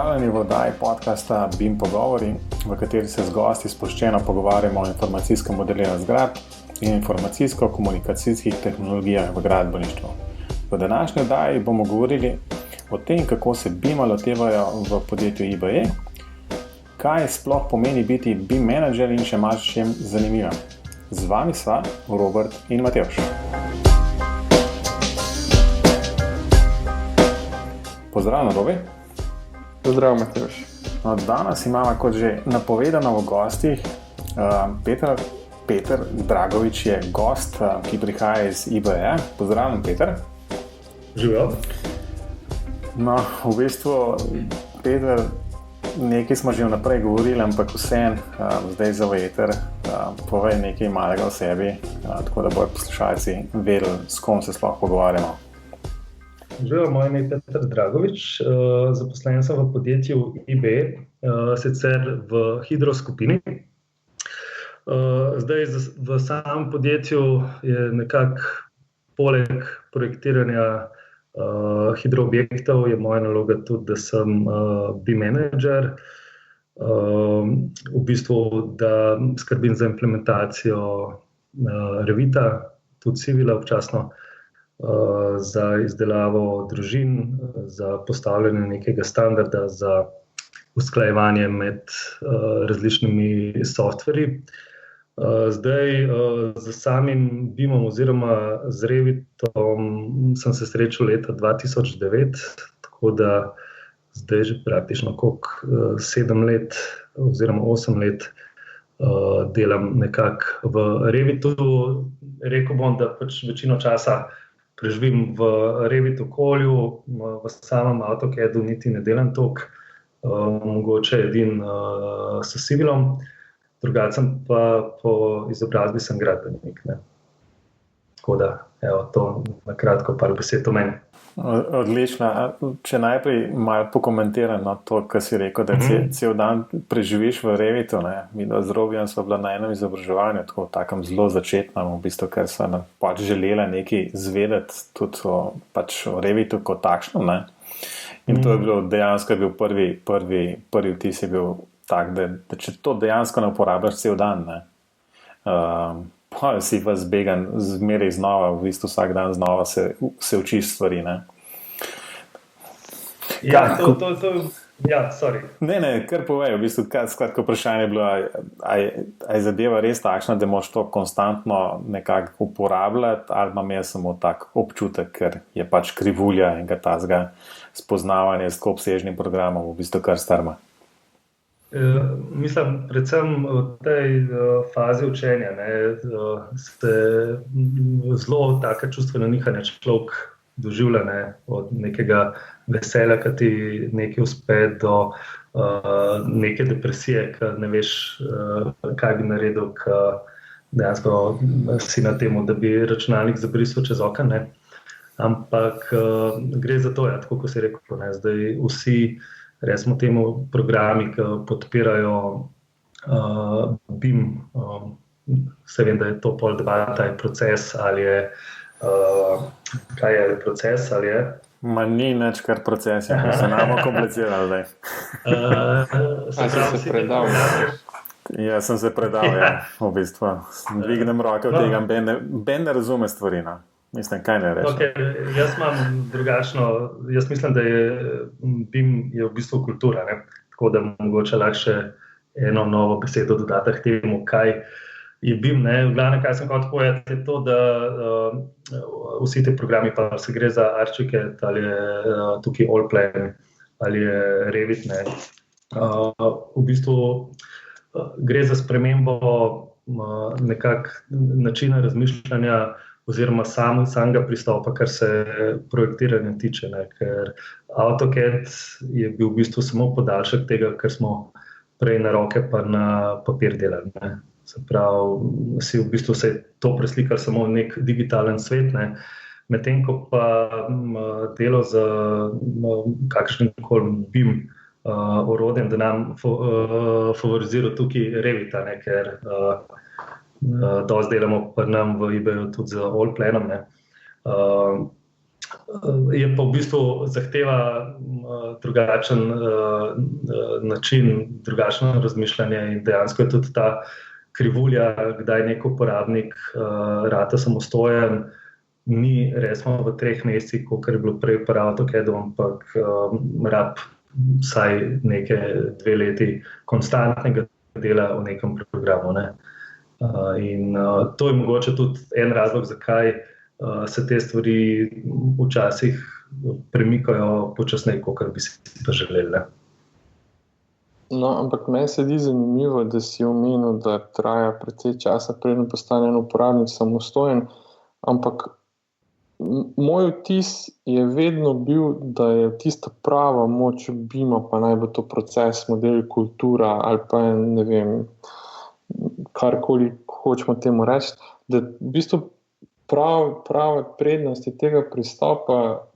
Pozdravljeni v oddaji podcasta BIM Pogovori, v kateri se z gosti sproščeno pogovarjamo o informacijskem modeliranju zgradb in informacijsko-komunikacijskih tehnologijah v gradbeništvu. V današnji oddaji bomo govorili o tem, kako se BIM-a lotevajo v podjetju IBE, kaj sploh pomeni biti BIM menedžer in še marsičem zanimivem. Z vami sva Robert in Matevž. Pozdravljeno, Robi. Pozdrav, Matevž. Danes imamo, kot že napovedano v gostih, Peter Dragovič je gost, ki prihaja iz IBE. Pozdravljen, Peter. Živijo. No, v bistvu, Peter, nekaj smo že vnaprej govorili, ampak vseeno, zdaj za veter, povej nekaj malega o sebi, tako da bojo poslušalci vedeli, s kom se sploh pogovarjamo. Živijo, moje ime je Peter Dragovič, zaposlen sem v podjetju IBE, sicer v Hidro skupini. Zdaj v samem podjetju je nekako poleg projektiranja hidroobjektov je moja naloga tudi, da sem BIM menedžer, v bistvu, da skrbim za implementacijo Revita, tudi Civila občasno, za izdelavo družin, za postavljanje nekega standarda, za usklajevanje med različnimi softverji. Zdaj z samim BIM-om oziroma z Revitom sem se srečal leta 2009, tako da zdaj že praktično 7 let oziroma 8 let delam nekako v Revitu. Rekel bom, da pač večino časa preživim v Revit okolju, v samem AutoCAD-u niti ne delam toliko, mogoče edino s Civilom. Drugače pa po izobrazbi sem gradbenik. Tako da, evo, to na kratko par besed o meni. Odlično. Če najprej malo pokomentiram to, kar si rekel, da cel dan preživiš v Revitu. Mi z Robijem sva bila na enem izobraževanju, tako v takem zelo začetnem, v bistvu, ker sva nam pač želela nekaj izvedeti tudi o Revitu kot takšnem. In to je bilo dejansko prvi vtis je bil tak, da če to dejansko ne uporabljaš cel dan, pa si pa zbegan zmeraj znova, v bistvu vsak dan znova se učiš stvari. Sorry. Ne, kar povej, v bistvu, skratko vprašanje je bilo, a je zadeva res takšna, da moraš to konstantno nekako uporabljati, ali imam jaz samo tak občutek, ker je pač krivulja in tazga spoznavanje s obsežnim programom v bistvu kar strma. Mislim, predvsem v tej fazi učenja se zelo taka čustvena nihanja človek doživlja, od nekega veselja, ki ti nekaj uspe, do neke depresije, ki ne veš, kaj bi naredil, ki dejansko si na temu, da bi računalnik zabrisal čez okno. Ampak gre za to, tako kot si rekel, zdaj vsi recimo temu programi, ki podpirajo BIM, se vem, da je to pol debata, je proces ali je, kaj je proces ali je? Ma ni nič kar proces, se nam komplicirali zdaj. Si se predal? Ja, sem se predal, v bistvu. Dvignem roke od tega, ben ne razume stvari, Mislim, kaj ne reči. Okay, jaz imam drugačno, jaz mislim, da je BIM je v bistvu kultura, tako da mogoče lahko še eno novo besedo dodati k temu, kaj je BIM. V glavnem, kaj sem hotel povedati, je to, da vsi te programi, pa se gre za ArchiCAD, ali je tukaj Allplan, ali je Revit, v bistvu gre za spremembo nekako načina razmišljanja oziroma samega pristopa, kar se projektiranja tiče, ker AutoCAD je bil v bistvu samo podaljšek tega, kar smo prej na roke pa na papir delali. Se pravi, si v bistvu se to preslikali samo v nek digitalen svet, medtem ko pa delo z kakšnim koli BIM orodjem, da nam favorizira tukaj Revita, ker dosti delamo pri nam v IBE tudi z Allplanom. je pa v bistvu zahteva drugačen način, drugačno razmišljanje in dejansko je tudi ta krivulja, kdaj nek uporabnik rata samostojen, ni resno v 3 mesecih, kot je bilo prej pri AutoCAD-u, ampak rab vsaj neke 2 leti konstantnega dela v nekem programu. Ne? In to je mogoče tudi en razlog, zakaj se te stvari včasih premikajo počasneje, kot bi si pa želeli. Ne? No, ampak meni se zdi zanimivo, da si omenil, da traja precej časa, preden postane uporabnik samostojen, ampak moj vtis je vedno bil, da je tista prava moč BIM-a, pa naj bo to proces, model, kultura ali pa ne vem, karkoli hočemo temu reči, da v bistvu prave prednosti tega pristopa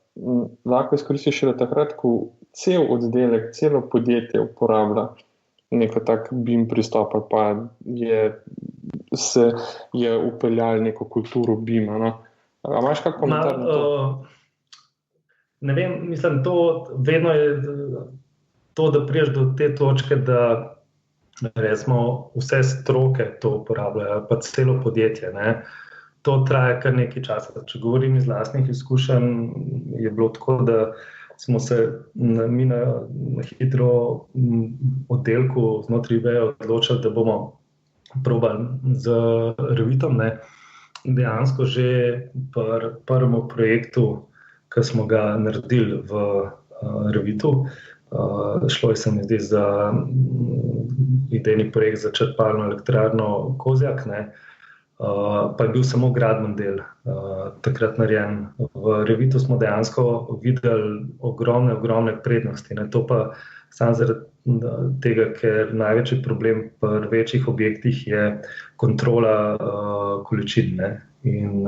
lahko izkoristiš šele takrat, ko cel oddelek, celo podjetje uporablja neko tak BIM pristop, pa je upeljal neko kulturo BIM-a. No? A imaš kak komentar na to? Ne vem, mislim, to vedno je to, da priješ do te točke, da recimo vse stroke to uporabljajo, pa celo podjetje, ne? To traja kar nekaj časa. Če govorim iz lastnih izkušenj, je bilo tako, da smo se mi na hitro oddelku znotraj IBE odločili, da bomo probali z Revitom. Ne. Dejansko že pri prvem projektu, ki smo ga naredili v Revitu, šlo je se mi zdi za idejni projekt za črpalno elektrarno Kozjak, ne. Pa je bil samo gradben del takrat narejen. V Revitu smo dejansko videli ogromne prednosti. Ne. To pa samo zaradi tega, ker največji problem pri večjih objektih je kontrola količin. Ne. In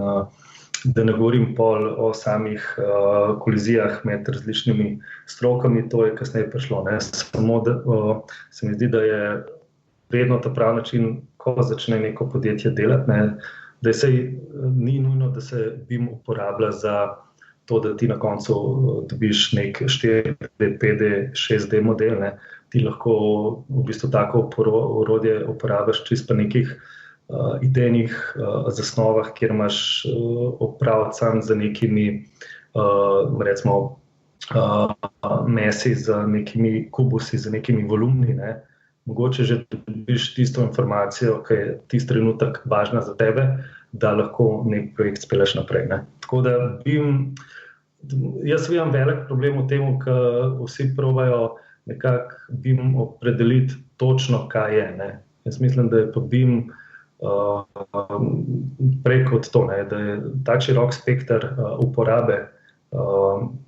da ne govorim pol o samih kolizijah med različnimi strokami, to je kasneje prišlo. Ne. Samo da se mi zdi, da je vedno ta pravi način, ko začne neko podjetje delati, ne, da ni nujno, da se BIM uporablja za to, da ti na koncu dobiš nek 4D, 5D, 6D model. Ne. Ti lahko v bistvu tako orodje uporabiš čisto po nekih idejnih zasnovah, kjer imaš opraviti sam z nekimi recimo mesi, z nekimi kubusi, z nekimi volumni, ne. Mogoče že dobiš tisto informacijo, ki je tisti trenutek važna za tebe, da lahko nek projekt speleš naprej. Ne. Tako da jaz vidim velik problem v tem, ker vsi probajo nekako BIM opredeliti točno, kaj je. Ne. Jaz mislim, da je pa BIM preko to, ne, da je tak širok spekter uporabe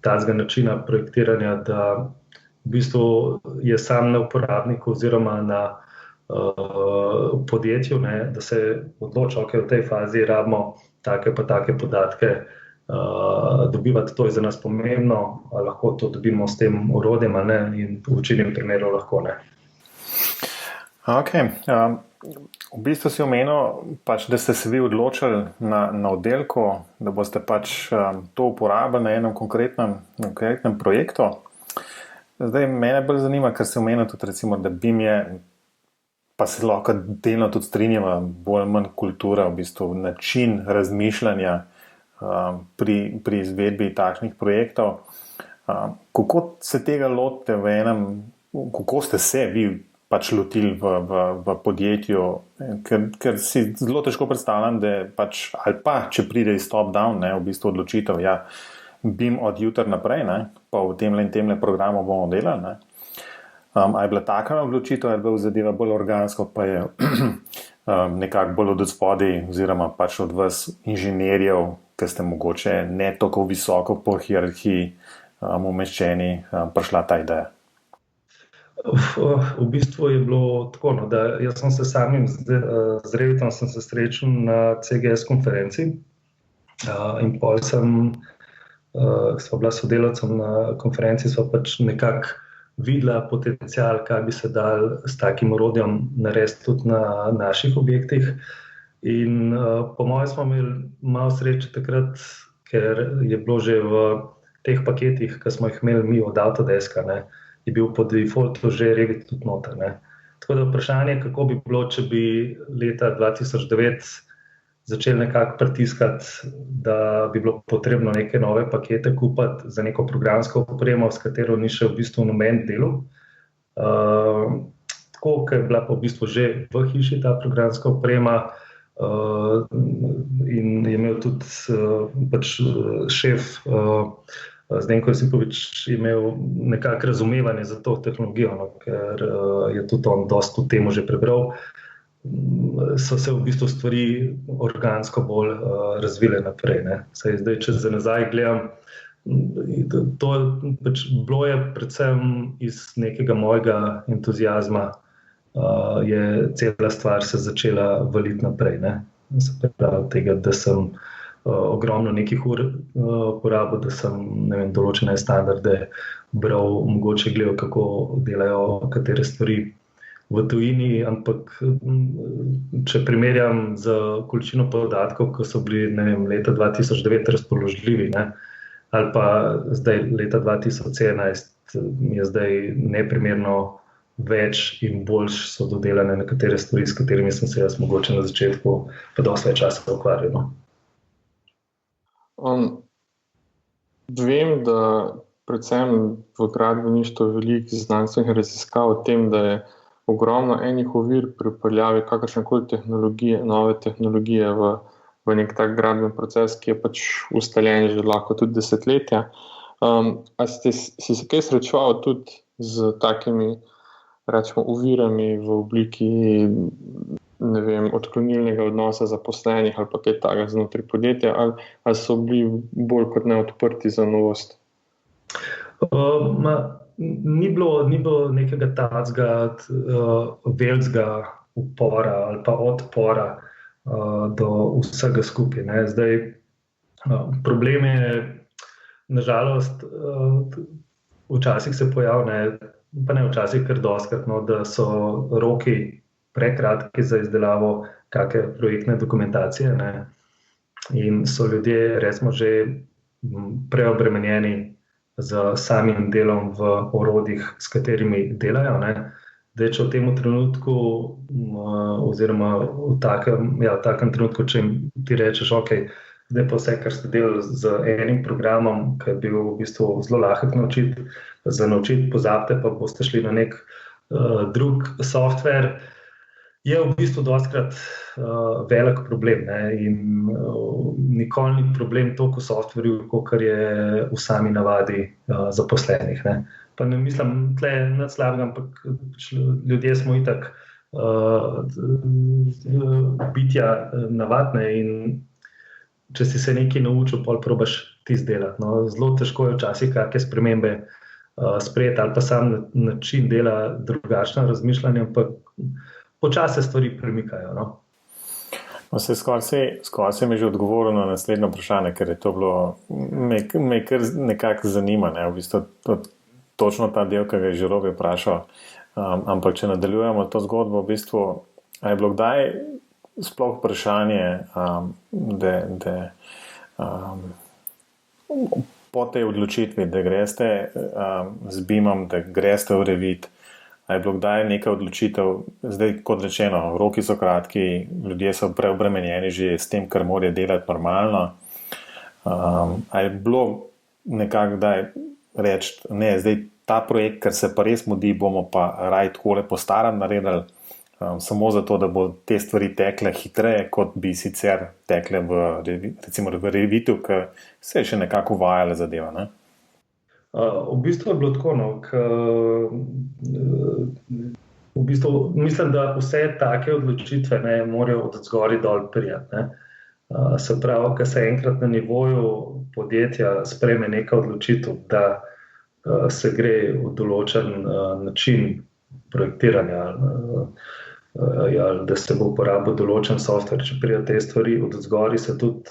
takega načina projektiranja, da v bistvu je sam na uporabniku oziroma na podjetju, ne, da se odloča, ok, v tej fazi rabimo take pa take podatke dobivati, to je za nas pomembno, lahko to dobimo s tem orodjem, ne, in v večini primerov lahko ne. Ok, v bistvu si omenil, pač, da ste se vi odločili na oddelku, da boste pač to uporabili na enem konkretnem projektu. Zdaj, mene bolj zanima, ker si omenil tudi, recimo, da BIM je, pa se lahko delno tudi strinjava, bolj manj kultura, v bistvu način razmišljanja pri izvedbi takšnih projektov. Kako se tega lotite kako ste se vi pač lotili v podjetju, ker si zelo težko predstavljam, da pač, ali pa, če pride iz top-down, ne, v bistvu odločitev, ja, BIM od jutra naprej, ne, pa v temle programu bomo delali. Ne. A je bila taka odločitev, ali je bila zadeva bolj organsko, pa je nekako bolj od spodaj, oziroma pač od vas inženirjev, ki ste mogoče ne tako visoko po hierarhiji umeščeni, prišla ta ideja? V bistvu je bilo tako, no, da jaz sem se samim z Revitom srečal na CGS konferenci in pol sva bila sodelavcem na konferenci, sva pač nekako videla potencial, kaj bi se dal s takim orodjem narediti tudi na naših objektih. In po mojem smo imeli malo sreče takrat, ker je bilo že v teh paketih, ki smo jih imeli mi od Autodeska, ne, je bil po defaultu že Revit tudi noter. Ne. Tako da vprašanje, kako bi bilo, če bi leta 2009 začeli nekako pritiskati, da bi bilo potrebno neke nove pakete kupiti za neko programsko opremo, s katero ni še v bistvu noben delu. Tako, ker je bila pa v bistvu že v hiši ta programska oprema in je imel tudi pač šef Zdenko Josipovič imel nekako razumevanje za to tehnologijo, no, ker je tudi on dosti v temu že prebral. So se v bistvu stvari organsko bolj razvile naprej. Ne. Saj zdaj, če za nazaj gledam, to pač bilo je predvsem iz nekega mojega entuziazma, je cela stvar se začela valiti naprej. Ne. Se pravi tega, da sem ogromno nekih ur porabil, da sem določene standarde bral, mogoče gledal, kako delajo katere stvari v tujini, ampak če primerjam z količino podatkov, ki so bili leta 2009 razpoložljivi, ne, ali pa zdaj leta 2017 je zdaj neprimerno več in boljš so dodelane nekatere stvari, s katerimi sem se jaz mogoče na začetku pa dosti več časa ukvarjal. No. Vem, da predvsem v gradbeništvu veliko znanstvenih raziskav o tem, da je ogromno enih ovir pri vpeljavi kakršnekoli tehnologije, nove tehnologije v nek tak gradben proces, ki je pač ustaljen že lahko tudi desetletja. A si se kaj srečeval tudi z takimi, rečemo, ovirami v obliki, ne vem, odklonilnega odnosa zaposlenih ali pa kaj takega znotraj podjetja, ali so bili bolj kot ne odprti za novost? Ni bilo nekega takega velikega upora ali pa odpora do vsega skupaj. Ne. Zdaj, problem je, nažalost, včasih se pojavlja, pa ne včasih, ker dostikrat, no, da so roki prekratki za izdelavo kakšne projektne dokumentacije, ne, in so ljudje, recimo, že preobremenjeni z samim delom v orodjih, s katerimi delajo. Ne. Zdaj, če v tem trenutku, oziroma v takem trenutku, če ti rečeš, ok, zdaj pa vse, kar ste delali z enim programom, ki je bil v bistvu zelo lahek naučiti, pozabite, pa boste šli na nek drug software, je v bistvu dostikrat velik problem. Ne? In nikoli ni problem toliko v softverju, kot je v sami navadi zaposlenih. Ne? Pa ne mislim tle nad slabega, ampak ljudje smo itak bitja navadne in če si se nekaj naučil, pol probaš ti izdelati. No? Zelo težko je včasih kakšne spremembe sprejeti ali pa sam način dela, drugačno razmišljanje, ampak počasi stvari premikajo. No? No, skoraj se mi že odgovoril na naslednje vprašanje, ker je to bilo, me kar nekako zanima, ne? V bistvu točno ta del, ki ga je že Robi vprašal. Ampak če nadaljujemo to zgodbo, v bistvu, a je bilo kdaj sploh vprašanje, da po tej odločitvi, da greste z BIM-om, da greste v Revit, a je bilo kdaj neka odločitev, zdaj kot rečeno, roki so kratki, ljudje so preobremenjeni že s tem, kar morajo delati normalno. A je bilo nekako kdaj reči, ne, zdaj ta projekt, ker se pa res mudi, bomo pa raj takole po starem naredili, samo zato, da bo te stvari tekle hitreje, kot bi sicer tekle recimo v Revitu, ker se je še nekako uvajala zadeva, ne? V bistvu je bilo tako, no, v bistvu mislim, da vse take odločitve ne morajo od zgoraj dol prijeti. Ne. Se pravi, ko se enkrat na nivoju podjetja sprejme neka odločitev, da se gre v določen način projektiranja, da se bo uporabil določen software, če pride te stvari od zgoraj, se tudi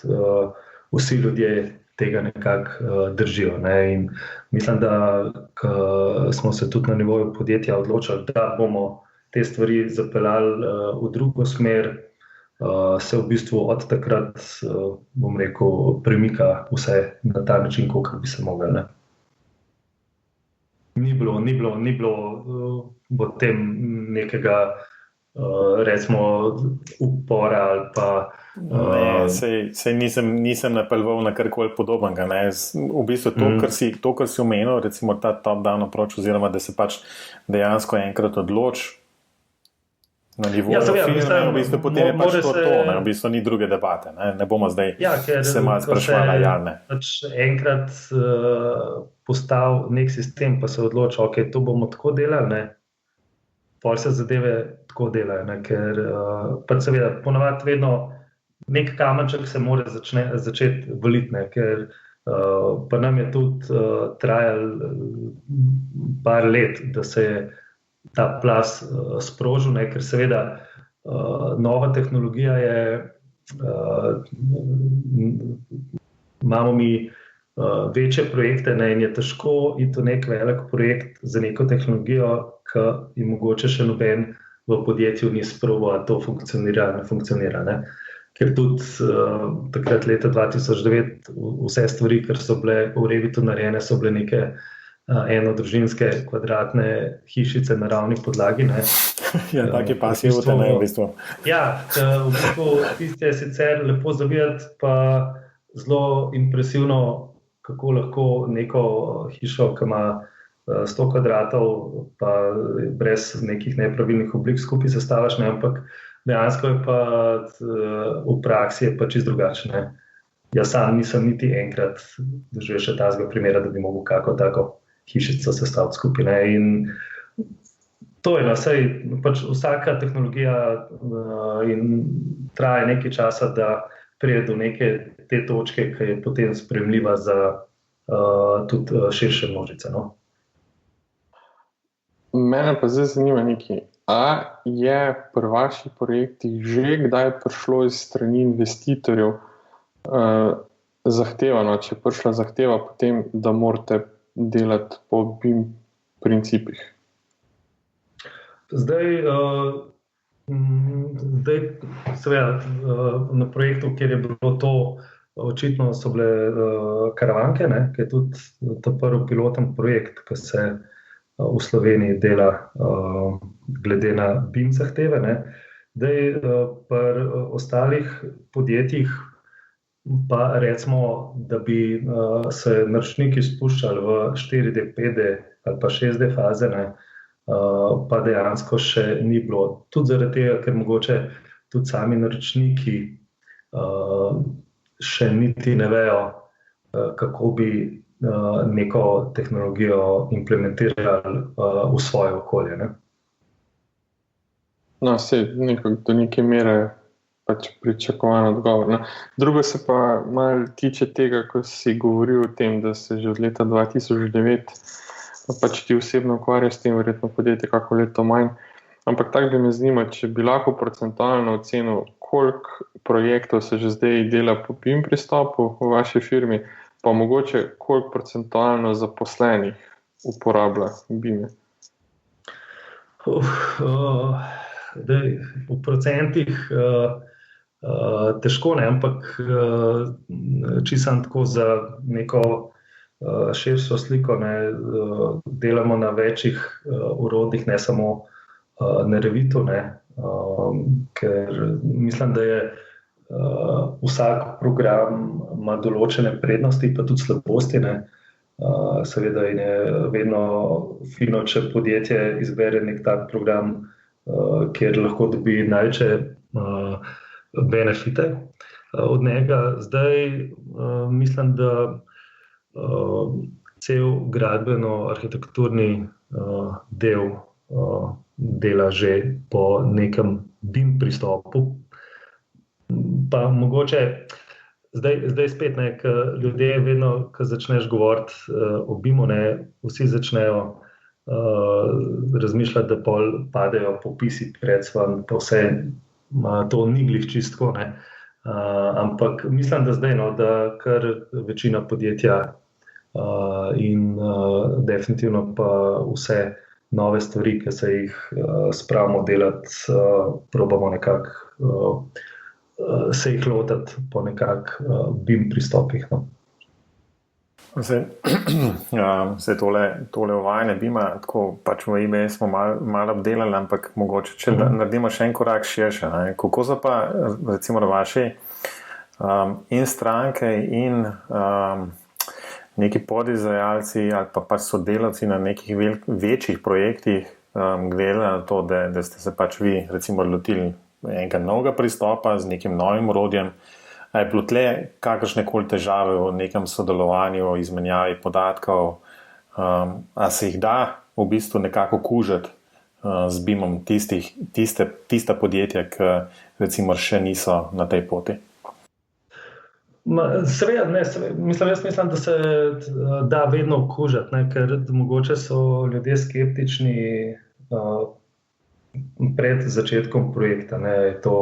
vsi ljudje tega nekako držijo. Ne? In mislim, da smo se tudi na nivoju podjetja odločili, da bomo te stvari zapeljali v drugo smer, se v bistvu od takrat, bom rekel, premika vse na ta način, kot bi se mogli. Ne. Ni bilo v tem nekega, recimo, upora ali pa. Sej nisem napelval na karkoli podobnega. Ne. V bistvu to, kar si omenil, recimo ta top-down approach, oziroma da se pač dejansko enkrat odloči na nivoju firme, v bistvu potem je pač to, ne. V bistvu ni druge debate. Ne bomo zdaj se malo sprašvali, ne. Pač enkrat postal nek sistem, pa se odloči, ok, to bomo tako delali, ne. Pol se zadeve tako delajo, ne, ker pač seveda ponavadi vedno nek kamenček se mora začeti valiti, ne, ker pa nam je tudi trajalo par let, da se je ta plas sprožil, ne, ker seveda nova tehnologija je, imamo mi večje projekte, ne, in je težko iti v nek velik projekt za neko tehnologijo, ki je mogoče še noben v podjetju ni sprobal, a to funkcionira ali ne funkcionira. Ne. Ker tudi takrat leta 2009 vse stvari, ki so bile v Revitu narejene, so bile neke enodružinske kvadratne hišice na ravni podlagi. Ne. Ja, taki pasivne, ne, v bistvu. Ja, v bistvu tiste je sicer lepo zavideti, pa zelo impresivno, kako lahko neko hišo, ki ima 100 kvadratov, pa brez nekih nepravilnih oblik skupaj sestaviš, ne, ampak dejansko je pa v praksi je pa čisto drugače. Jaz sam nisem niti enkrat doživel še takega primera, da bi mogel kako tako hišico sestaviti skupaj. Ne. In to je saj pač vsaka tehnologija in traja nekaj časa, da pride do neke te točke, ki je potem sprejemljiva za tudi širše množice. No. Mene pa zdaj zanima nekaj. A je pri vaših projektih že kdaj prišlo iz strani investitorjev zahtevano, če je prišla zahteva potem, da morate delati po BIM principih? Zdaj seveda na projektu, kjer je bilo to, očitno so bile karavanke, ne, ki je tudi ta prvi piloten projekt, ki se v Sloveniji dela glede na BIM zahteve. Ne. Zdaj pri ostalih podjetjih pa recimo, da bi se naročniki spuščali v 4D, 5D ali pa 6D faze, ne, pa dejansko še ni bilo. Tudi zaradi tega, ker mogoče tudi sami naročniki še niti ne vejo, kako bi neko tehnologijo implementirali v svoje okolje. Ne? No, do neke mere pač pričakovan odgovor. No. Drugo se pa malo tiče tega, ko si govoril o tem, da se že od leta 2009 pač ti osebno ukvarjaš s tem, verjetno podjetje kako leto manj. Ampak tako bi me zanimalo, če bi lahko procentualno ocenil, koliko projektov se že zdaj dela po BIM pristopu v vaši firmi, pa mogoče koliko procentualno zaposlenih uporablja BIM-e? V procentih težko, ne, ampak čisto tako za neko širšo sliko, ne, delamo na večjih orodjih, ne samo na Revitu, ne, ker mislim, da je vsak program ima določene prednosti, pa tudi slabosti. Ne. Seveda je vedno fino, če podjetje izbere nek tak program, kjer lahko dobi največje benefite od njega. Zdaj mislim, da cel gradbeno-arhitekturni del dela že po nekem BIM pristopu. Pa mogoče zdaj spet, ne, ljudje vedno, ko začneš govoriti o BIM-u, ne, vsi začnejo razmišljati, da pol padejo popisi pred svan, pa vse to ni glih čistko, ne. Ampak mislim, da zdaj, no, da kar večina podjetja in definitivno pa vse nove stvari, ki se jih spravimo delati, probamo nekako se jih lotiti po nekako BIM pristopih. No. Se tole uvajanje BIM-a, tako pač v IBS smo malo obdelali, ampak mogoče, če naredimo še en korak širše. Kako so pa, recimo, vaši in stranke in neki podizvajalci ali pa sodelavci na nekih večjih projektih gledali na to, da ste se pač vi, recimo, lotili enega novega pristopa z nekim novim orodjem. A je bilo tle kakršne koli težave v nekem sodelovanju, izmenjavi podatkov, a se jih da v bistvu nekako kužati z BIM-om tista podjetja, ki recimo še niso na tej poti? Seveda, mislim, da se da vedno kužati, ker mogoče so ljudje skeptični pred začetkom projekta. Je to,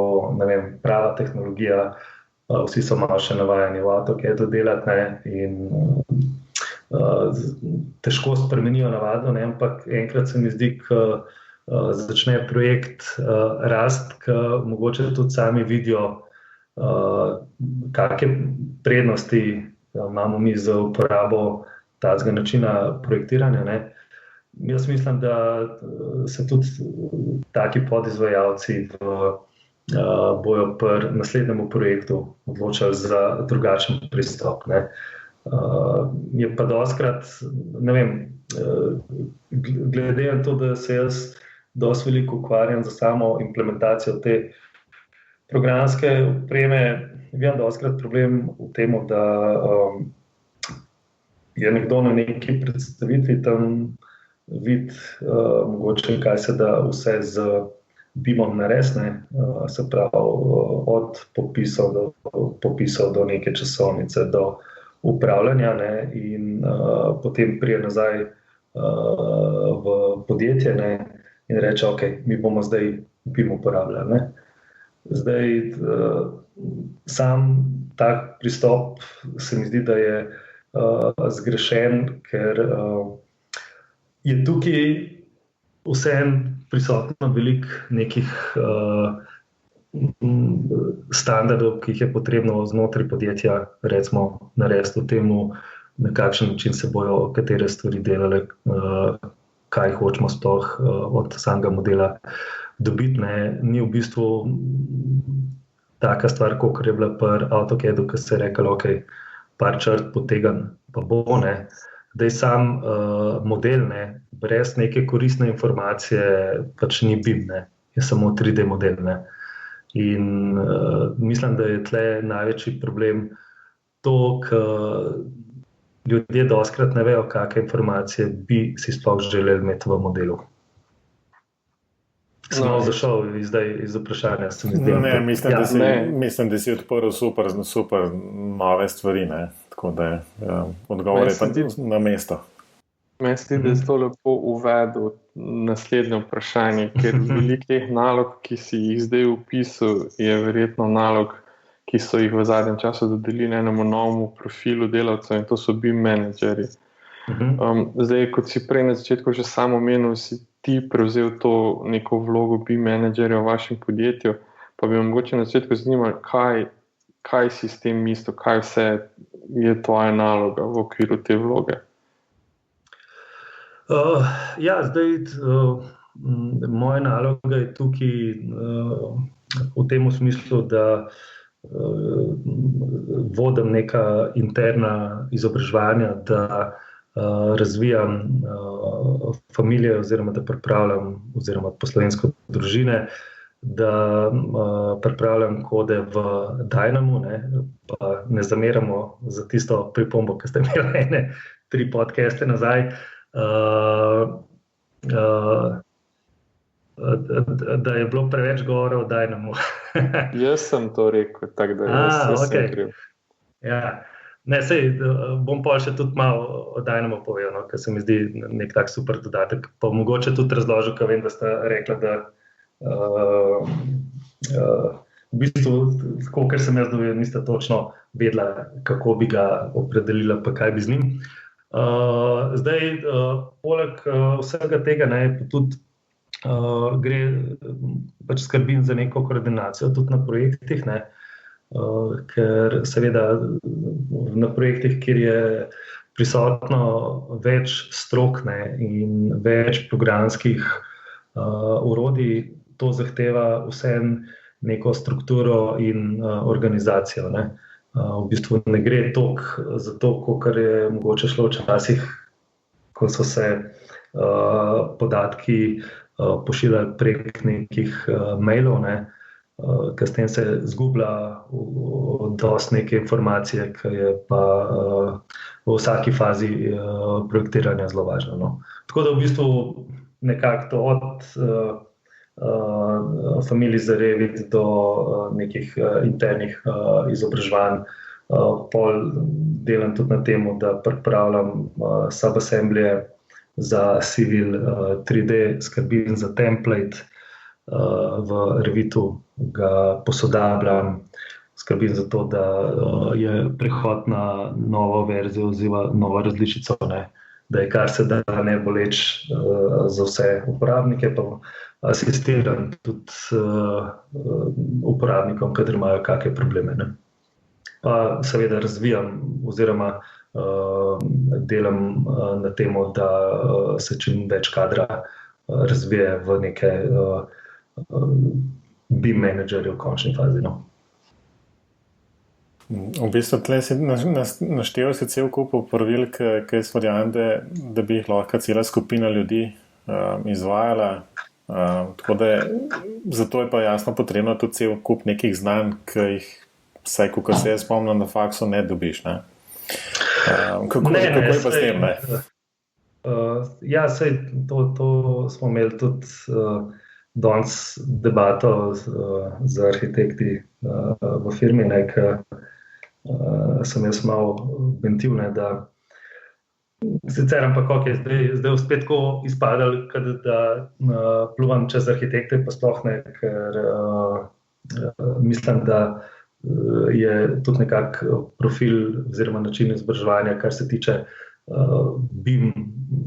prava tehnologija. Vsi so malo še navajeni v AutoCAD-u delati in težko spremenijo navado, ampak enkrat se mi zdi, ko začne projekt rast, ko mogoče tudi sami vidijo, kakšne prednosti imamo mi za uporabo takega načina projektiranja. Jaz mislim, da se tudi taki podizvajalci bojo pri naslednjem projektu odločali za drugačen pristop. Je pa dostikrat, glede na to, da se jaz dosti veliko ukvarjam za samo implementacijo te programske opreme, vidim dostikrat problem v tem, da je nekdo na neki predstavitvi tam vidi mogoče, kaj se da vse z BIM-om narediti, se pravi od popisov do neke časovnice, do upravljanja, in potem pride nazaj v podjetje in reče, ok, mi bomo zdaj BIM uporabljali. Zdaj, sam tak pristop se mi zdi, da je zgrešen, ker je tukaj vseeno prisotno veliko nekih standardov, ki jih je potrebno znotraj podjetja recimo narediti v temu, na kakšen način se bojo katere stvari delale, kaj hočemo sploh od samega modela dobiti. Ni v bistvu taka stvar, kot je bila pri AutoCAD-u, ki se je rekel, ok, par črt potegan, pa bo, da je sam model, brez neke koristne informacije, pač ni BIM, je samo 3D model. In mislim, da je tle največji problem to, ker ljudje dostikrat ne vejo, kakšne informacije bi si sploh želeli imeti v modelu. Sem malo zašel iz vprašanja. Mislim, da si odprl super nove stvari, tako da odgovor je pa na mesto. Meni se zdi, da je to lepo uvedel naslednje vprašanje, ker veliko teh nalog, ki si jih zdaj opisal, je verjetno nalog, ki so jih v zadnjem času dodelili enemu novemu profilu delavcev, in to so BIM menedžerji. Zdaj, kot si prej na začetku že sam omenil, si ti prevzel to neko vlogo BIM menedžerja v vašem podjetju, pa bi me mogoče na začetku zanimalo, kaj si s tem mislil, kaj vse je tvoja naloga v okviru te vloge? Moja naloga je tukaj v tem smislu, da vodim neka interna izobraževanja, da razvijam familije oziroma da pripravljam oziroma po slovensko družine, da pripravljam kode v Dynamu, pa ne zameramo za tisto pripombo, ki ste imeli 3 podcaste nazaj, da je bilo preveč govora o Dynamu. Jaz sem to rekel, tako da jaz sem kriv. Ja. Bom pa še tudi malo o Dynamu povedal, ker se mi zdi nek tak super dodatek. Pa mogoče tudi razložil, ker vem, da sta rekla, da v bistvu, kolikor sem jaz dobil, nista točno vedela, kako bi ga opredelila, pa kaj bi z njim. Zdaj, poleg vsega tega, tudi gre, pač skrbim za neko koordinacijo tudi na projektih, ker seveda na projektih, kjer je prisotno več strok, ne, in več programskih orodij, to zahteva vseeno neko strukturo in organizacijo, ne. V bistvu ne gre toliko za to, kakor je mogoče šlo včasih, ko so se podatki pošiljali prek nekih mailov, ne, ker s tem se zgublja dosti neke informacije, ki je pa v vsaki fazi projektiranja zelo važno, no. Tako da v bistvu nekako to od familij za Revit do nekih internih izobraževanj. Pol delam tudi na tem, da pripravljam subassemblije za Civil 3D, skrbim za template v Revitu, ga posodabljam, skrbim za to, da je prehod na novo verzijo oziroma novo različico, ne, da je kar se da ne boleč za vse uporabnike, pa asistiram tudi uporabnikom, kadar imajo kakšne probleme, ne. Pa seveda razvijam oziroma delam na tem, da se čim več kadra razvije v neke BIM menedžerje v končni fazi, no. V bistvu tle si naštel si cel kup opravil, ki jaz verjamem, da bi jih lahko cela skupina ljudi izvajala. Tako da zato je pa jasno potrebno tudi cel kup nekih znanj, ki jih vsaj, ko se jaz spomnim, na faksu ne dobiš, ne? Kako je pa s tem, ne? Ja, sej to smo imeli tudi danes debato z arhitekti v firmi, ne, ker sem jaz malo bentil, ne, da sicer, ampak ok, zdaj spet tako izpadali, da pluvam čez arhitekte, pa sploh ne, ker mislim, da je tudi nekako profil oziroma način izobraževanja, kar se tiče BIM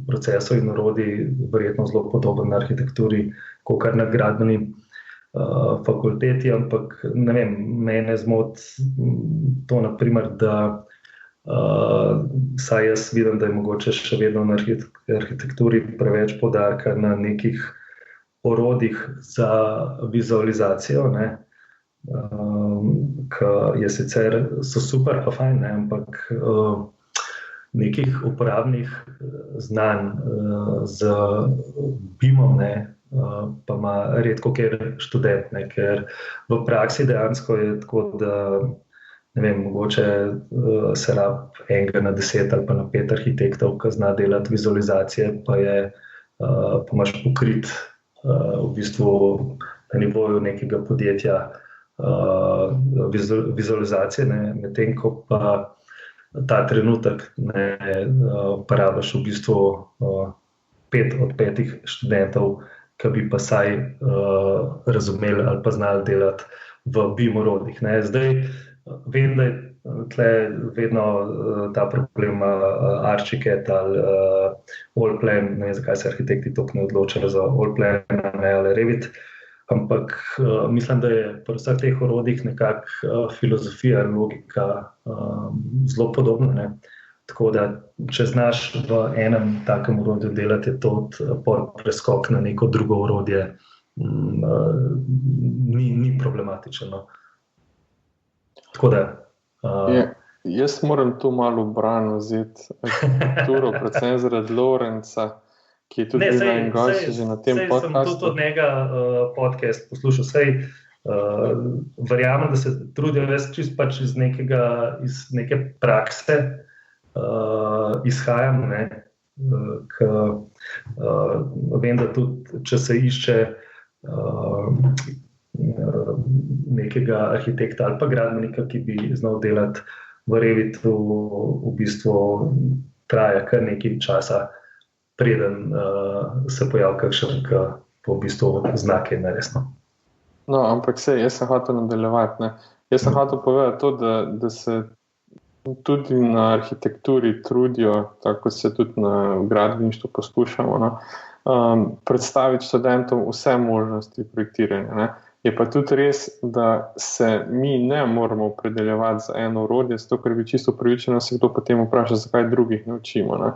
procesov in orodij, verjetno zelo podoben na arhitekturi, kakor na gradbeni fakulteti, ampak ne vem, mene zmoti to, na primer, da saj jaz vidim, da je mogoče še vedno na arhitekturi preveč poudarka na nekih orodjih za vizualizacijo, ne, ki je sicer so super pa fajn, ne, ampak nekih uporabnih znanj z BIM-om, ne, pa ima redko kjer študent, ne, ker v praksi dejansko je tako, da ne vem, mogoče se rab 1 na 10 ali pa na 5 arhitektov, ki zna delati vizualizacije, pa imaš pokrit v bistvu na nivoju nekega podjetja vizualizacije, ne, medtem ko pa ta trenutek ne uporabljaš v bistvu 5 od 5 študentov, ki bi pa saj razumeli ali pa znali delati v BIM orodjih, ne. Zdaj vem, da je tle vedno ta problem Archicad ali Allplan, ne vem, zakaj se arhitekti toliko ne odločajo za Allplan, ne, ali Revit, ampak mislim, da je pri vseh teh orodjih nekako filozofija in logika zelo podobna, ne. Tako da, če znaš v enem takem orodju delati, je to preskok na neko drugo orodje ni problematično. Tako da jaz moram tu malo v bran vzeti arhitekturo, predvsem zaradi Lorenca, ki je tudi en gost že na tem podcastu. Sem tudi od njega podcast poslušal. Sej verjamem, da se trudijo, jaz čisto pač iz neke prakse izhajam, ne, vem, da tudi, če se išče nekega arhitekta ali pa gradbenika, ki bi znal delati v Revitu, v bistvu traja kar nekaj časa, preden se pojavi kakšen, ki v bistvu zna kaj narediti. No, ampak jaz sem hotel nadaljevati, ne. Jaz sem hotel povedati to, da se tudi na arhitekturi trudijo, tako se tudi na gradbeništvu poskušamo, no, predstaviti študentom vse možnosti projektiranja, ne. Je pa tudi res, da se mi ne moramo opredeljevati za eno orodje, zato ker bi čisto upravičeno se kdo potem vpraša, zakaj drugih ne učimo. Ne?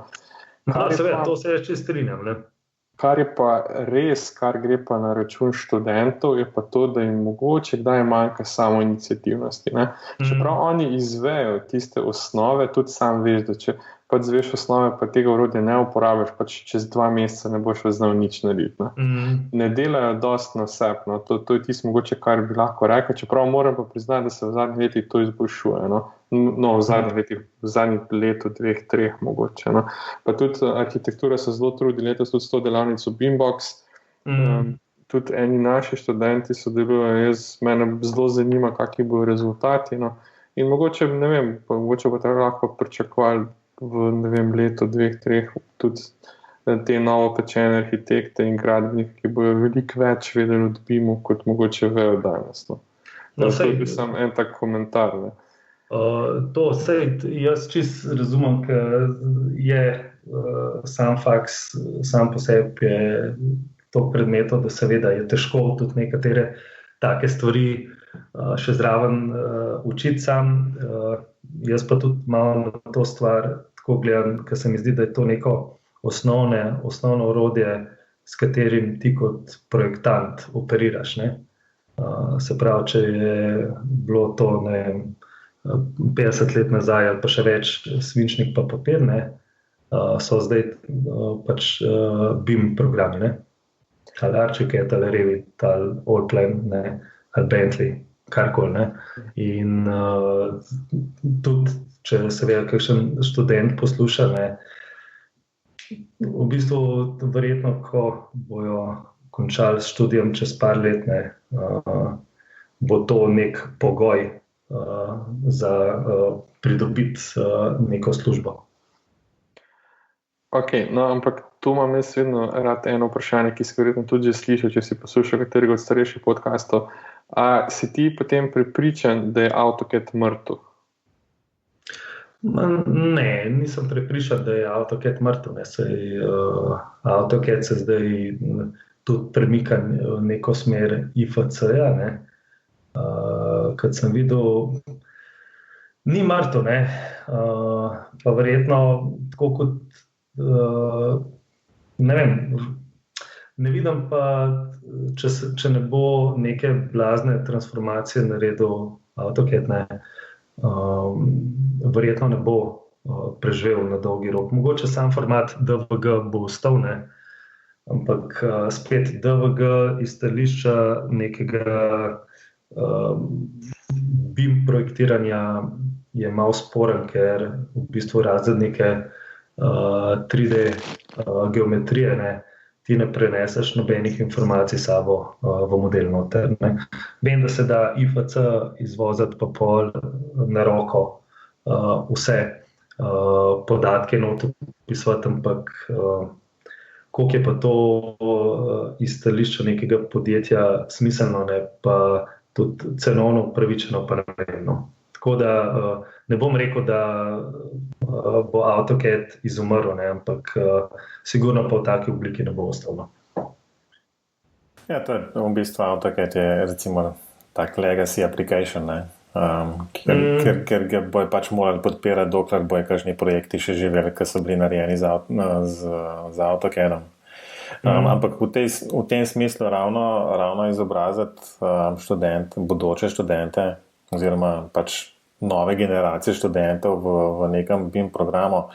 Seveda, to se čisto strinjam. Kar je pa res, kar gre pa na račun študentov, je pa to, da jim mogoče kdaj manjka samo iniciativnosti. Čeprav oni izvejo tiste osnove, tudi sam veš, da če pač zveš osnove, pa tega orodja ne uporabiš, pač čez 2 meseca ne boš več znal nič narediti. Ne delajo dosti na sebe. No. To je tisto mogoče, kar bi lahko rekel, čeprav moram pa priznati, da se v zadnjih letih to izboljšuje. No, v zadnjih letu, 2, 3 mogoče. No. Pa tudi arhitektura se zelo trudi, letos tudi 100 delavnic v Beambox. Tudi eni naši študenti sodelujejo, mene zelo zanima, kakšni bodo rezultati. No. In mogoče, ne vem, mogoče bo tako lahko pričakovali v letu, 2, 3 tudi te novo pečene arhitekte in gradbenike, ki bojo veliko več vedeli od BIM-u, kot mogoče vejo danes. No. To je samo en tak komentar. Ne. Jaz čisto razumem, ker je sam faks, sam po sebi je toliko predmetov, da seveda je težko tudi nekatere take stvari še zraven učiti sam. Jaz pa tudi malo na to stvar tako gledam, ker se mi zdi, da je to neko osnovno orodje, s katerim ti kot projektant operiraš. Ne? Se pravi, če je bilo to 50 let nazaj ali pa še več svinčnik pa papir, ne? So zdaj pač BIM programi, ne? Ali Archicad, ali Revit, ali Allplan, ne? Ali Bentley, karkoli. Ne? In tudi, če seveda kakšen študent posluša, ne, v bistvu verjetno, ko bojo končali s študijem čez par let, ne, bo to nek pogoj za pridobiti neko službo. Ok, no, ampak tu imam jaz vedno rad eno vprašanje, ki si verjetno tudi že slišal, če si poslušal katerega od starejših podcastov. A si ti potem prepričan, da je AutoCAD mrtev? Ne, nisem prepričan, da je AutoCAD mrtev. AutoCAD se zdaj tudi premika v neko smer IFC-ja. Kot sem videl, ni mrtev. Pa verjetno tako kot ne vem, ne vidim pa, če ne bo neke blazne transformacije naredil AutoCAD, verjetno ne bo preživel na dolgi rok. Mogoče sam format DVG bo ostal, ampak spet DVG iz stališča nekega BIM projektiranja je malo sporen, ker v bistvu razen neke 3D geometrije, ti ne preneseš nobenih informacij sabo v model noter. Vem, da se da IFC izvoziti pa pol na roko vse podatke noter pisati, ampak koliko je pa to iz stališča nekega podjetja smiselno, pa tudi cenovno upravičeno, pa ne vem. Tako da ne bom rekel, da bo AutoCAD izumrl, ampak sigurno pa v taki obliki ne bo ostal. Ja, to je v bistvu AutoCAD je recimo tak legacy application, ker ga bojo pač morali podpirati, dokler bojo kakšni projekti še živeli, ki so bili narejeni z AutoCAD-om. Ampak v tem smislu ravno izobraziti bodoče študente oziroma pač nove generacije študentov v nekem BIM programu.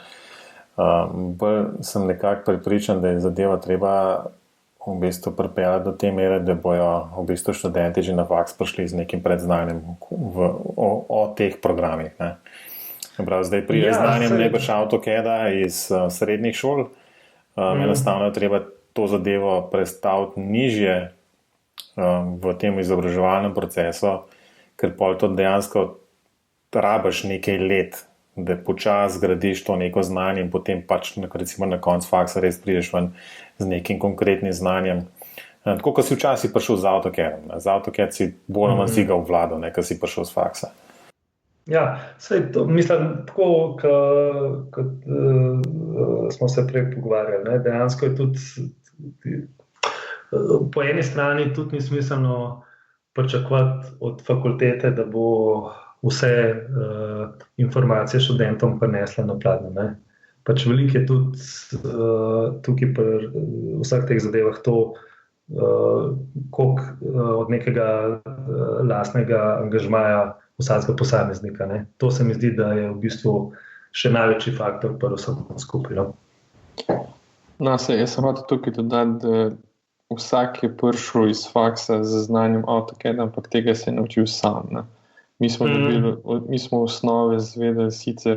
Bolj sem nekako prepričan, da je zadeva treba v bistvu pripeljati do te mere, da bojo v bistvu študenti že na faks prišli z nekim predznanjem o teh programih. Zdaj pride znanjem najbrž AutoCAD-a iz srednjih šol, enostavno je treba to zadevo prestaviti nižje v tem izobraževalnem procesu, ker pol to dejansko rabiš nekaj let, da počasi gradiš to neko znanje in potem pač recimo na koncu faksa res prideš ven z nekim konkretnim znanjem. Tako, kot si včasih prišel z AutoCAD-om. Z AutoCAD si bolj manj si ga obvladal, kot si prišel z faksa. Ja, saj to, mislim, tako, kot smo se prej pogovarjali. Dejansko je tudi po eni strani tudi ni smiselno pričakovati od fakultete, da bo vse informacije študentom prinesla na pladnje, ne. Pač veliko je tudi tukaj pri vseh teh zadevah to, koliko od nekega lastnega angažmaja vsakega posameznika, ne. To se mi zdi, da je v bistvu še največji faktor pri vsem skupaj, no. No, jaz sem hotel tukaj dodati, da vsak je prišel iz faksa z znanjem AutoCAD, ampak tega se je naučil sam, ne. Mi smo v osnovi zvedeli sicer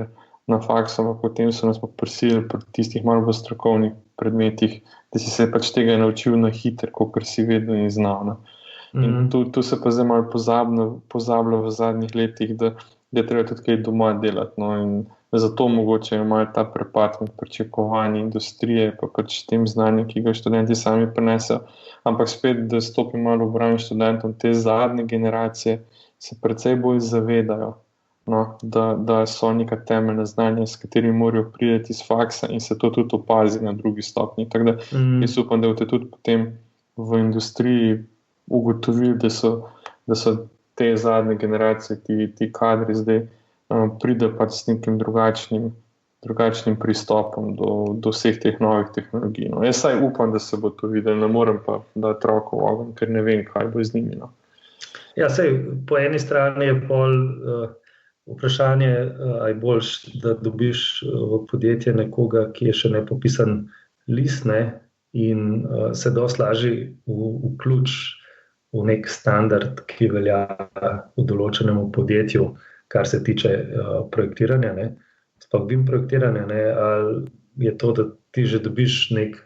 na faksu, ampak potem so nas pa prisili pri tistih malo bolj strokovnih predmetih, da si se pač tega naučil na hitro, kakor si vedel in znal, ne. In tu se pa zdaj malo pozablja v zadnjih letih, da je treba tudi kaj doma delati, no, in zato mogoče je malo ta prepad med pričakovanji industrije pa pač tem znanjem, ki ga študenti sami prinesejo, ampak spet, da stopim malo v bran študentom, te zadnje generacije se precej bolj zavedajo, no, da so neka temeljna znanja, s katerimi morajo priti iz faksa in se to tudi opazi na drugi stopnji. Tako da jaz upam, da boste tudi potem v industriji ugotovili, da so te zadnje generacije, ti kadri zdaj pride pač s nekim drugačnim pristopom do vseh teh novih tehnologij. No. Jaz saj upam, da se bo to videlo, ne morem pa dati roko v ogenj, ker ne vem, kaj bo z njimi. No. Ja, sej, po eni strani je pol vprašanje, aj boljš, da dobiš v podjetje nekoga, ki je še nepopisan list, ne, in se dosti lažje vključi v nek standard, ki velja v določenem podjetju, kar se tiče projektiranja, ne. Sploh BIM projektiranja, ne, ali je to, da ti že dobiš nek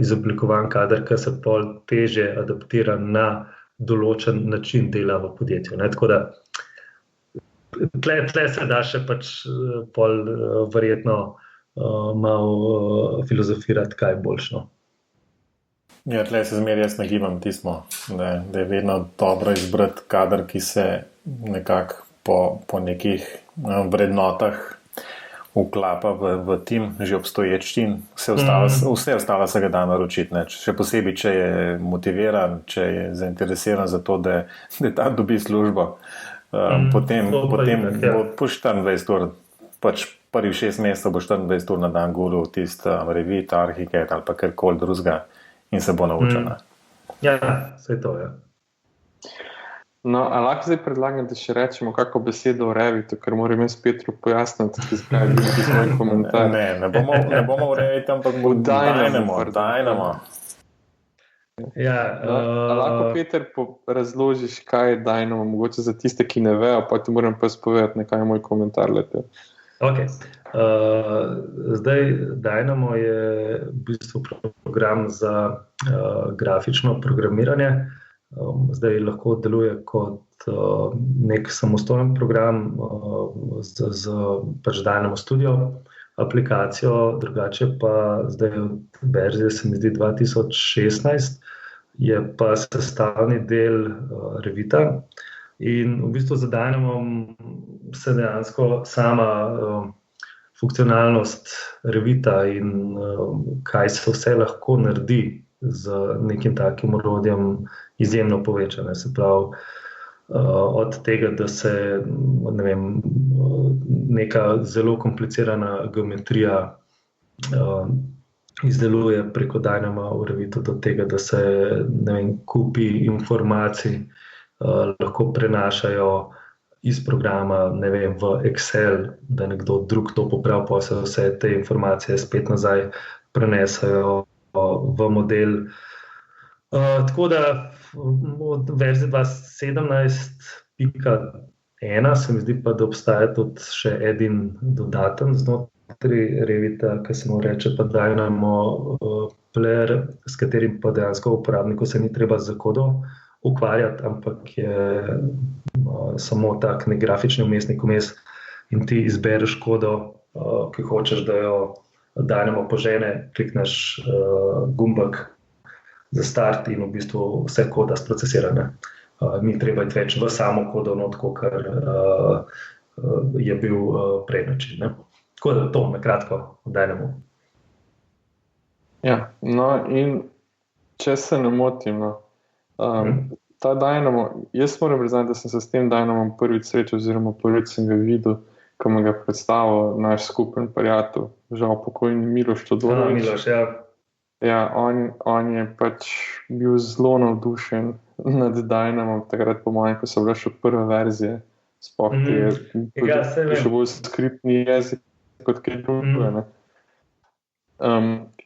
izoblikovan kader, ki se pol težje adaptira na določen način dela v podjetju, ne. Tako da tle se da še pač pol verjetno malo filozofirati, kaj boljšno. Ja, tle se zmeraj jaz nagibam tismo, da je vedno dobro izbrati kader, ki se nekako po nekih vrednotah vklapa v tim, že obstoječ tim. Vse ostalo se ga da naročiti, ne. Še posebej, če je motiviran, če je zainteresiran za to, da tam dobi službo. Potem bo po 24 ur, pač prvih 6 mesecev bo 24 ur na dan guril tisti Revit, ArchiCAD ali pa karkoli drugega in se bo naučil. Ja, vse to, ja. No, a lahko zdaj predlagam, da še rečemo kako besedo o Revitu, ker moram jaz Petru pojasniti, zakaj je bil moj komentar. Ne bomo v Revitu, ampak bo Dynamo. Ja, a lahko Peter razložiš, kaj je Dynamo, mogoče za tiste, ki ne vejo, pa ti moram pa spovedati, nekaj je moj komentar letel. Ok. Zdaj, Dynamo je v bistvu program za grafično programiranje. Zdaj lahko deluje kot nek samostojen program z pač Dynamo Studio aplikacijo, drugače pa zdaj od verzije, se mi zdi 2016, je pa sestavni del Revita in v bistvu za Dynamo se dejansko sama funkcionalnost Revita in kaj se vse lahko naredi z nekim takim orodjem izjemno povečane. Se pravi, od tega, da se neka zelo komplicirana geometrija izdeluje preko Dynama v Revitu, do tega, da se kupi informacij lahko prenašajo iz programa v Excel, da nekdo drug to popravi, pa se vse te informacije spet nazaj prenesajo v model. Tako da od verzije 2017.1 se mi zdi pa, da obstaja tudi še eden dodaten znotraj Revita, ki se mu reče pa Dynamo Player, s katerim pa dejansko uporabniku se ni treba z kodo ukvarjati, ampak je samo tak nek grafični vmesnik vmes in ti izbereš kodo, ki hočeš, da jo Dynamo požene, klikneš gumbek za start in v bistvu vse koda sprocesirane. Ni treba iti več v samo kodo, kar je bil prej način, ne. Tako da to na kratko Dynamo. Ja, no in če se ne motim, ta Dynamo, jaz moram priznati, da sem se s tem Dynamom prvič srečal, oziroma prvič sem ga videl, ko me ga predstavil naš skupen prijatelj, žal pokojni Miloš Todorović. Miloš, ja. Ja, on je pač bil zelo navdušen nad Dynamom, takrat po mojem, ko so bile še prve verzije, sploh ki je še bolj skriptni jezik kot kaj drugega.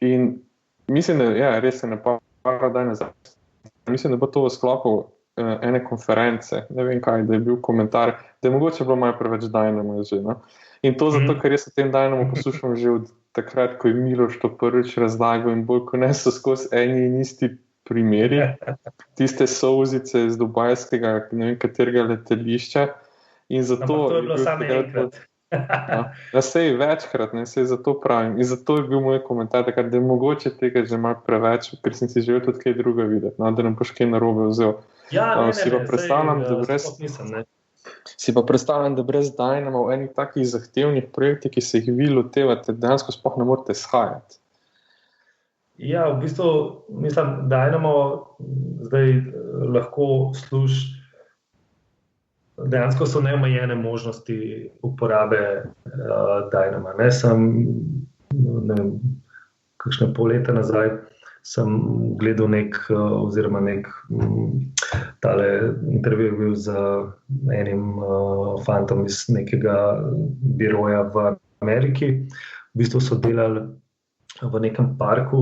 In mislim, da ja, res se ne para daj nazaj. Mislim, da bo to v sklopu ene konference, ne vem kaj, da je bil komentar, da je mogoče bilo malo preveč Dynamo že, no? In to zato, ker jaz o tem Dynamo poslušam že od takrat, ko je Miloš to prvič razlagal in bolj kot ne so skozi eni in isti primeri, tiste solzice z dubajskega, ne vem katerega letališča. In zato to je bilo samo enkrat. Ja, sej večkrat, ne, sej zato pravim. In zato je bil moj komentar, da je mogoče tega že malo preveč, ker sem si želel tudi kaj druga videti, no, da nam boš kaj narobe vzel. Ja, si pa predstavljam, da brez Dynama v enih takih zahtevnih projektih, ki se jih vi lotevate, dejansko sploh ne morete shajati. Ja, v bistvu, mislim, Dynamo zdaj lahko služi. Dejansko so neomejene možnosti uporabe Dynama. Ne vem, kakšne pol leta nazaj sem gledal nek tale intervju bil z enim fantom iz nekega biroja v Ameriki. V bistvu so delali v nekem parku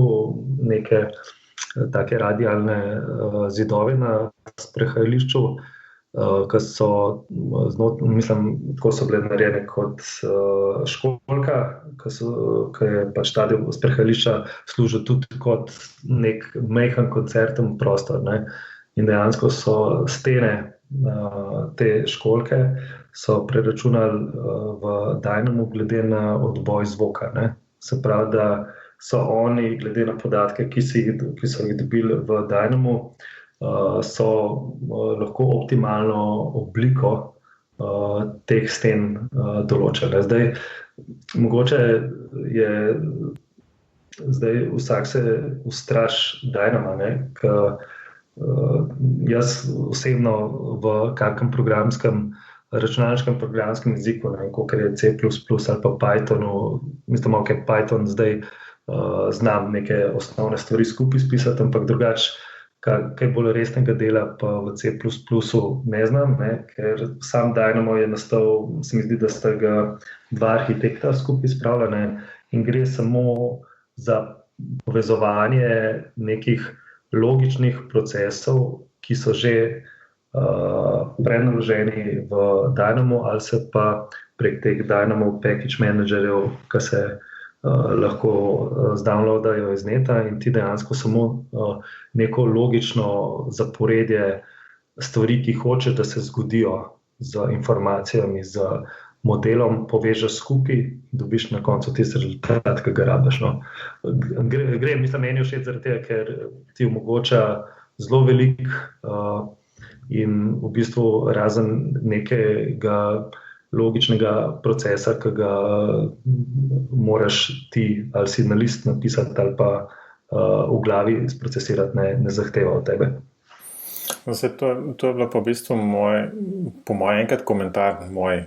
neke take radialne zidove na sprehajališču, ki so tako so bile narejene kot školjka, ki je pač ta del sprehajališča služil tudi kot nek majhen koncerten prostor, ne. In dejansko so stene te školjke so preračunali v Dynamu glede na odboj zvoka, ne. Se pravi, da so oni glede na podatke, ki so jih dobili v Dynamu, so lahko optimalno obliko teh sten določile. Zdaj, mogoče je zdaj vsak se ustraši Dynama, ne, jaz osebno v kakšnem računalniškem programskem jeziku, ne, kakor je C++ ali pa Pythonu, mislim, ok, Python zdaj znam neke osnovne stvari skupaj spisati, ampak drugače kaj bolj resnega dela pa v C++ ne znam, ne, ker sam Dynamo je nastal, se mi zdi, da sta ga dva arhitekta skupaj spravila, in gre samo za povezovanje nekih logičnih procesov, ki so že prenaloženi v Dynamo ali se pa prek teh Dynamo package managerjev, ki se lahko zdownloadajo iz neta in ti dejansko samo neko logično zaporedje stvari, ki hoče, da se zgodijo z informacijami, z modelom, povežeš skupaj, dobiš na koncu tisti rezultat, ki ga rabiš. No. Mislim, meni všeč zaradi tega, ker ti omogoča zelo veliko in v bistvu razen nekega logičnega procesa, ki ga moraš ti ali si na list napisati ali pa v glavi sprocesirati, ne zahteva od tebe. To je bilo pa v bistvu po mojem enkrat komentar moj,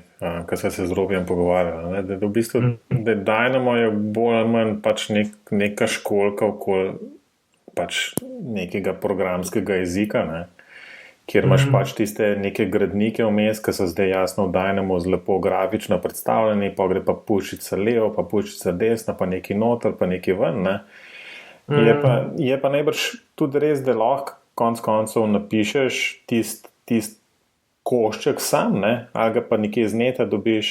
ko sem se z Robijem pogovarjal, da v bistvu da Dynamo je bolj ali manj pač neka školjka okoli pač nekega programskega jezika, ne, kjer imaš pač tiste neke gradnike vmes, ki so zdaj jasno v Dynamu lepo grafično predstavljeni, pa gre pa puščica levo, pa puščica desno, pa neki noter, pa neki ven, ne. Je pa najbrž tudi res, da lahko konc koncev napišeš tist košček sam, ne, ali ga pa nekje z neta dobiš,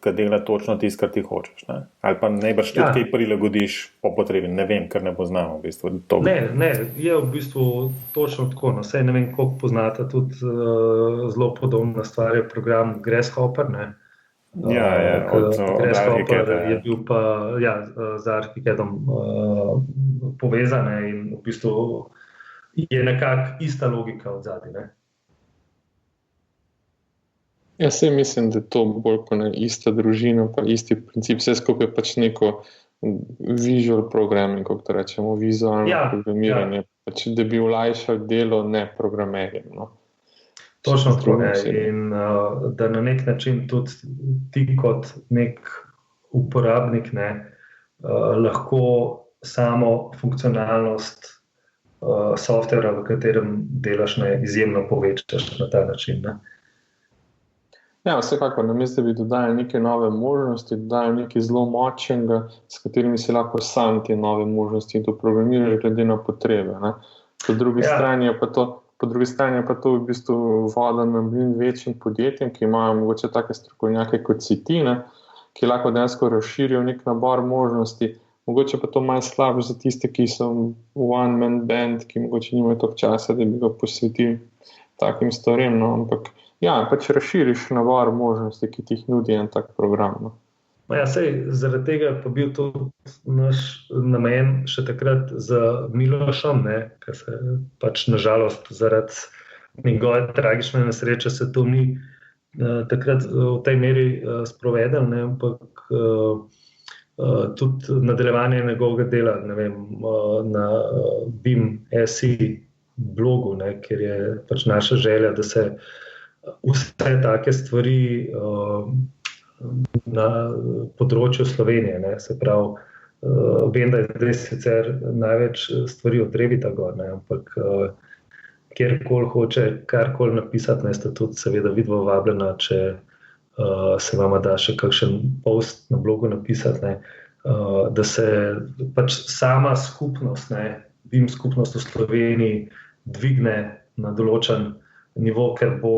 ki dela točno tisto, kar ti hočeš, ne. Ali pa najbrž tudi kaj prilagodiš po potrebi, ne vem, ker ne poznam v bistvu. Ne, je v bistvu točno tako, no, saj ne vem, koliko poznate, tudi zelo podobna stvar je program Grasshopper, ne. Od Grasshopper je bil pa z Archikedom povezan in v bistvu je nekako ista logika od zadaj, ne. Jaz se mislim, da je to bolj kot ne ista družina, pa isti princip, vse skupaj pač neko visual programming, kako to rečemo, vizualno programiranje, pač, da bi olajšali delo ne programerjem. No. Točno tako, ne. In da na nek način tudi ti kot nek uporabnik ne, lahko samo funkcionalnost softvera, v katerem delaš, ne, izjemno povečaš na ta način. Ne. Ja, vsekakor, namesto da bi dodali neke nove možnosti, dodali nekaj zelo močnega, s katerimi si lahko sam te nove možnosti doprogramiraš glede na potrebe. Ne. Po drugi strani je pa to v bistvu voda na mlin večjim podjetjem, ki imajo mogoče take strokovnjake kot si ti, ne, ki lahko dejansko razširijo nek nabor možnosti. Mogoče pa to malo slabše za tiste, ki so one man band, ki mogoče nimajo toliko časa, da bi ga posvetili takim stvarem, no, ampak ja, pač razširiš nabor možnosti, ki ti jih nudi en tak program. No. Ja, zaradi tega pa bil tudi naš namen še takrat z Milošem, ne, ker se pač nažalost zaradi njegove tragične nesreče se to ni takrat v tej meri sprovedel, ne, ampak tudi nadaljevanje njegovega dela, ne vem, na BIM.si blogu, ne, ker je pač naša želja, da se vse take stvari na področju Slovenije, ne, se pravi, vem, da je zdaj sicer največ stvari od Revita gor, ne, ampak kjerkoli hoče karkoli napisati, ne, sta tudi seveda vidva vabljena, če se vama da še kakšen post na blogu napisati, ne, da se pač sama skupnost, ne, BIM skupnost v Sloveniji dvigne na določen nivo, ker bo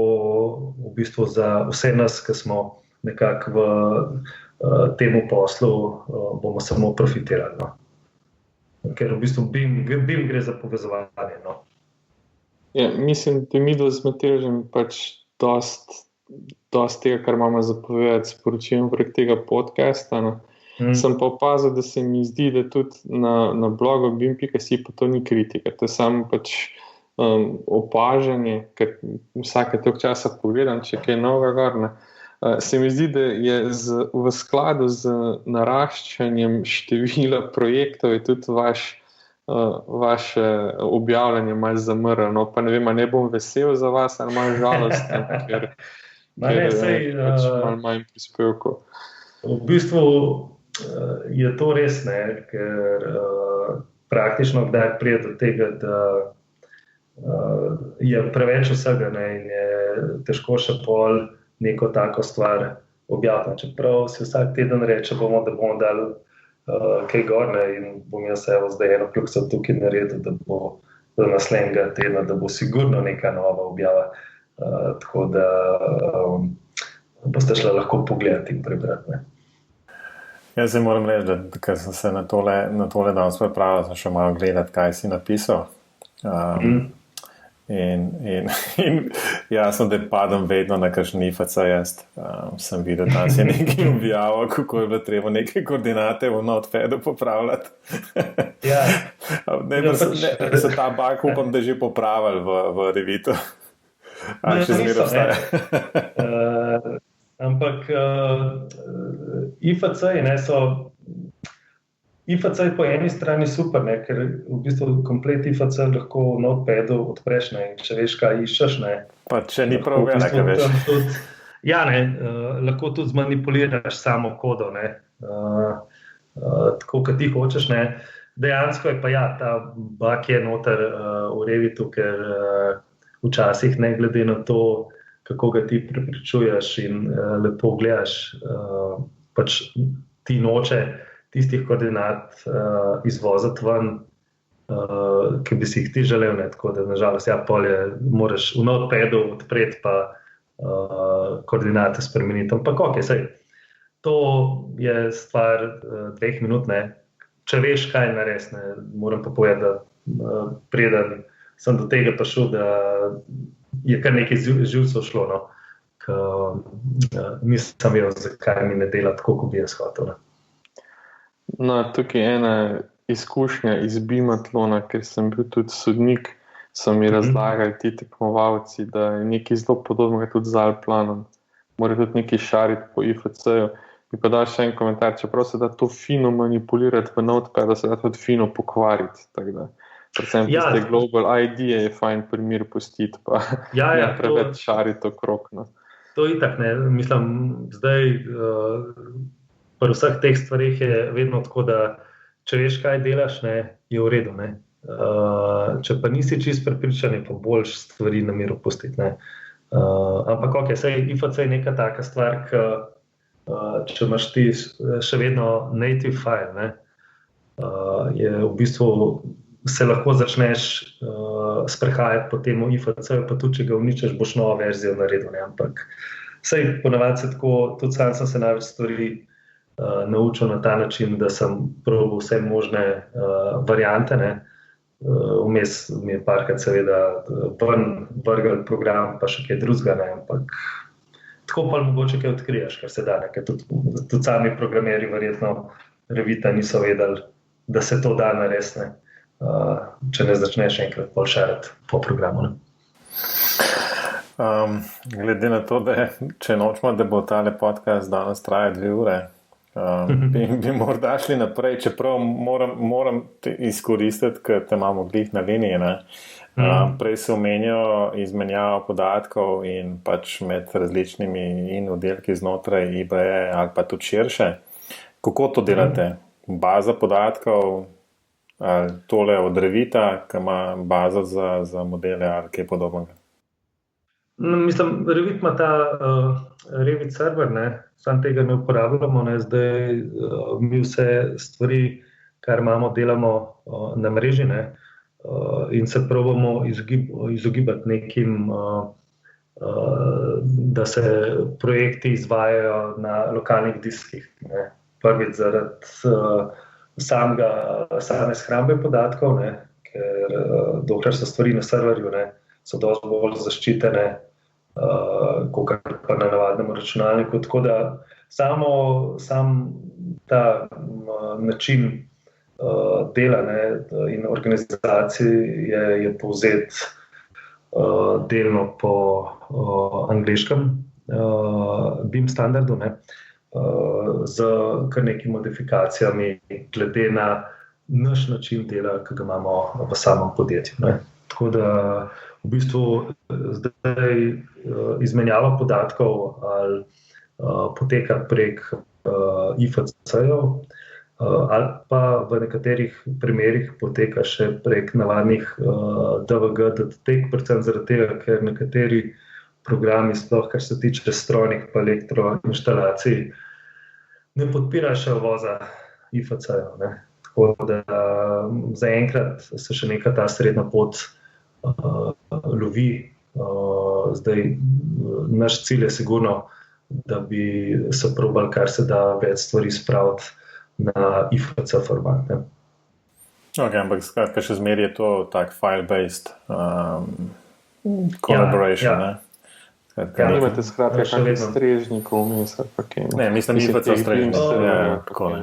v bistvu za vse nas, ki smo nekako v temu poslu, bomo samo profitirali. No. Ker v bistvu BIM gre za povezovanje. No. Ja, mislim, da mi z Matevžem pač dosti tega, kar imamo zapovedati, sporočujem prek tega podcasta. No. Sem pa opazil, da se mi zdi, da tudi na blogu BIM.si pa to ni kritika. To je samo pač opažanje, ker vsake toliko časa pogledam, če kaj novega gor, ne. Se mi zdi, da je v skladu z naraščanjem števila projektov je tudi vaše objavljanje malo zamrlo. No, pa ne vem, ne bom vesel za vas, ali malo žalosten, ker pač malo manj prispevkov. V bistvu je to res, ne, ker praktično kdaj pride do tega, da je preveč vsega, ne, in je težko še pol neko tako stvar objaviti. Čeprav si vsak teden reče, da bomo dali kaj gor, ne, in bom jaz zdaj eno pljuksal tukaj naredil, da bo do naslednjega tedna, da bo sigurno neka nova objava. Tako da boste šli lahko pogledati in prebrati. Ne. Jaz se moram reči, da ker sem se na tole danes pripravil, sem še malo gledati, kaj si napisal. In jasno, da padam vedno na kakšen IFC. Jaz sem videl, da si nekaj objavil, kako je bilo treba neke koordinate v Notepadu popravljati. Ja. Se ta bug upam, da že popravili v Revitu. Ali še zmeraj obstaja? Ampak IFC je po eni strani super, ne, ker v bistvu komplet IFC lahko v Notepadu odpreš, ne, in če veš, kaj iščeš. Ne, pa če ni problema, kaj veš. Ja, ne, lahko tudi zmanipuliraš samo kodo, ne, tako, kot ti hočeš. Ne. Dejansko je pa ja, ta bug je noter v Revitu, ker včasih ne glede na to, kako ga ti prepričuješ in lepo gledaš, pač ti noče tistih koordinat izvoziti ven, ki bi si jih ti želel, ne, tako da nažalost ja, polje moraš v Notepadu odpreti pa koordinate spremeniti. Ampak saj, to je stvar 2 minut, ne. Če veš, kaj narediti, ne, moram pa povedati, da preden sem do tega prišel, da je kar nekaj živcev šlo, no, nisem vedel, zakaj mi ne dela tako, kot bi jaz hotel. Ne. No, tukaj je ena izkušnja iz bimatlona, ker sem bil tudi sodnik, so mi razlagali ti tekmovalci, da je nekaj zelo podobnega tudi z Alplanom. Mora tudi nekaj šariti po IFC-ju. In pa da še en komentar, čeprav se da to fino manipulirati v Notepadu, da se da tudi fino pokvariti. Tako da Predvsem tiste global ID je fajn primer pustiti, pa ne preveč šariti okrog. No. To itak ne. Mislim, zdaj pri vseh teh stvarih je vedno tako, da če veš, kaj delaš, ne, je v redu. Ne. Če pa nisi čist prepričan, je pa boljš stvari na miru pustiti. Ne. Ampak ok, saj IFC je neka taka stvar, ki če imaš ti še vedno native file, ne, je v bistvu se lahko začneš sprehajati po temu IFC-ju, pa tudi če ga uničiš, boš novo verzijo naredil. Ne. Ampak saj ponavadi se tako, tudi sam sem se največ stvari naučil na ta način, da sem probal vse možne variante, ne. Vmes mi je parkrat seveda vrgel program, pa še kaj drugega, ne, ampak tako pa mogoče kaj odkriješ, kar se da, ne, ker tudi sami programeri verjetno Revita niso vedeli, da se to da narediti, ne, če ne začneš enkrat pol šarati po programu. Ne. Glede na to, da če nočemo, da bo tale podcast danes trajal 2 ure, bi morda šli naprej, čeprav moram izkoristiti, ker te imamo glih na liniji. Ne? Prej se omenjajo izmenjavo podatkov in pač med različnimi in oddelki znotraj IBE ali pa tudi širše. Kako to delate? Baza podatkov, ali tole od Revita, ki ima bazo za modele ali kaj podobnega? Mislim, Revit ima ta Revit server, ne, sam tega ne uporabljamo, ne, zdaj mi vse stvari, kar imamo, delamo na mreži, ne, in se probamo izogibati nekim, da se projekti izvajajo na lokalnih diskih. Ne. Prvič zaradi same shrambe podatkov, ne, ker dokler so stvari na serverju, ne, so dosti bolj zaščitene, kot pa na navadnem računalniku. Tako da sam ta način dela, ne, in organizacije je povzet delno po angleškem BIM standardu, ne, z kar nekimi modifikacijami glede na naš način dela, ki ga imamo v samem podjetju. Ne. Tako da v bistvu zdaj izmenjava podatkov ali poteka prek IFC-jev ali pa v nekaterih primerih poteka še prek navadnih DVG datotek, predvsem zaradi tega, ker nekateri programi, sploh kar se tiče strojnih pa elektroinštalacij, ne podpirajo še uvoza IFC-jev. Ne. Tako da zaenkrat se še neka ta srednja pot lovi. Zdaj, naš cilj je sigurno, da bi se probali kar se da več stvari spraviti na IFC format. Ne. Ok, ampak skratka še zmeraj je to tak file-based collaboration, ja. Ne? Nimate skratka kakšnih strežnikov vmes ali pa kaj? Ne, mislim, IFC strežnikov. Tako ne.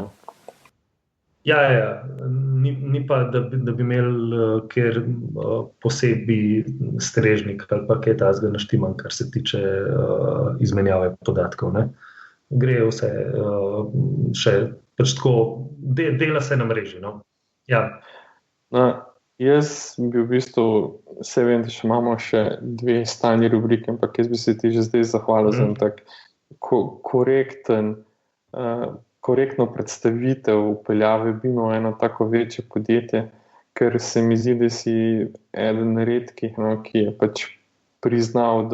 Ja. Ni pa, da bi imeli kjer posebej strežnik ali pa kaj takega naštiman, kar se tiče izmenjave podatkov. Ne. Gre vse še pač tako, dela se na mreži. No. Ja. Jaz bi v bistvu, vse vem, da še imamo še 2 stalni rubrike, ampak jaz bi se ti že zdaj zahvalil za tak korektno predstavitev vpeljave BIM-a v eno tako večje podjetje, ker se mi zdi, da si eden redkih, no, ki je pač priznal,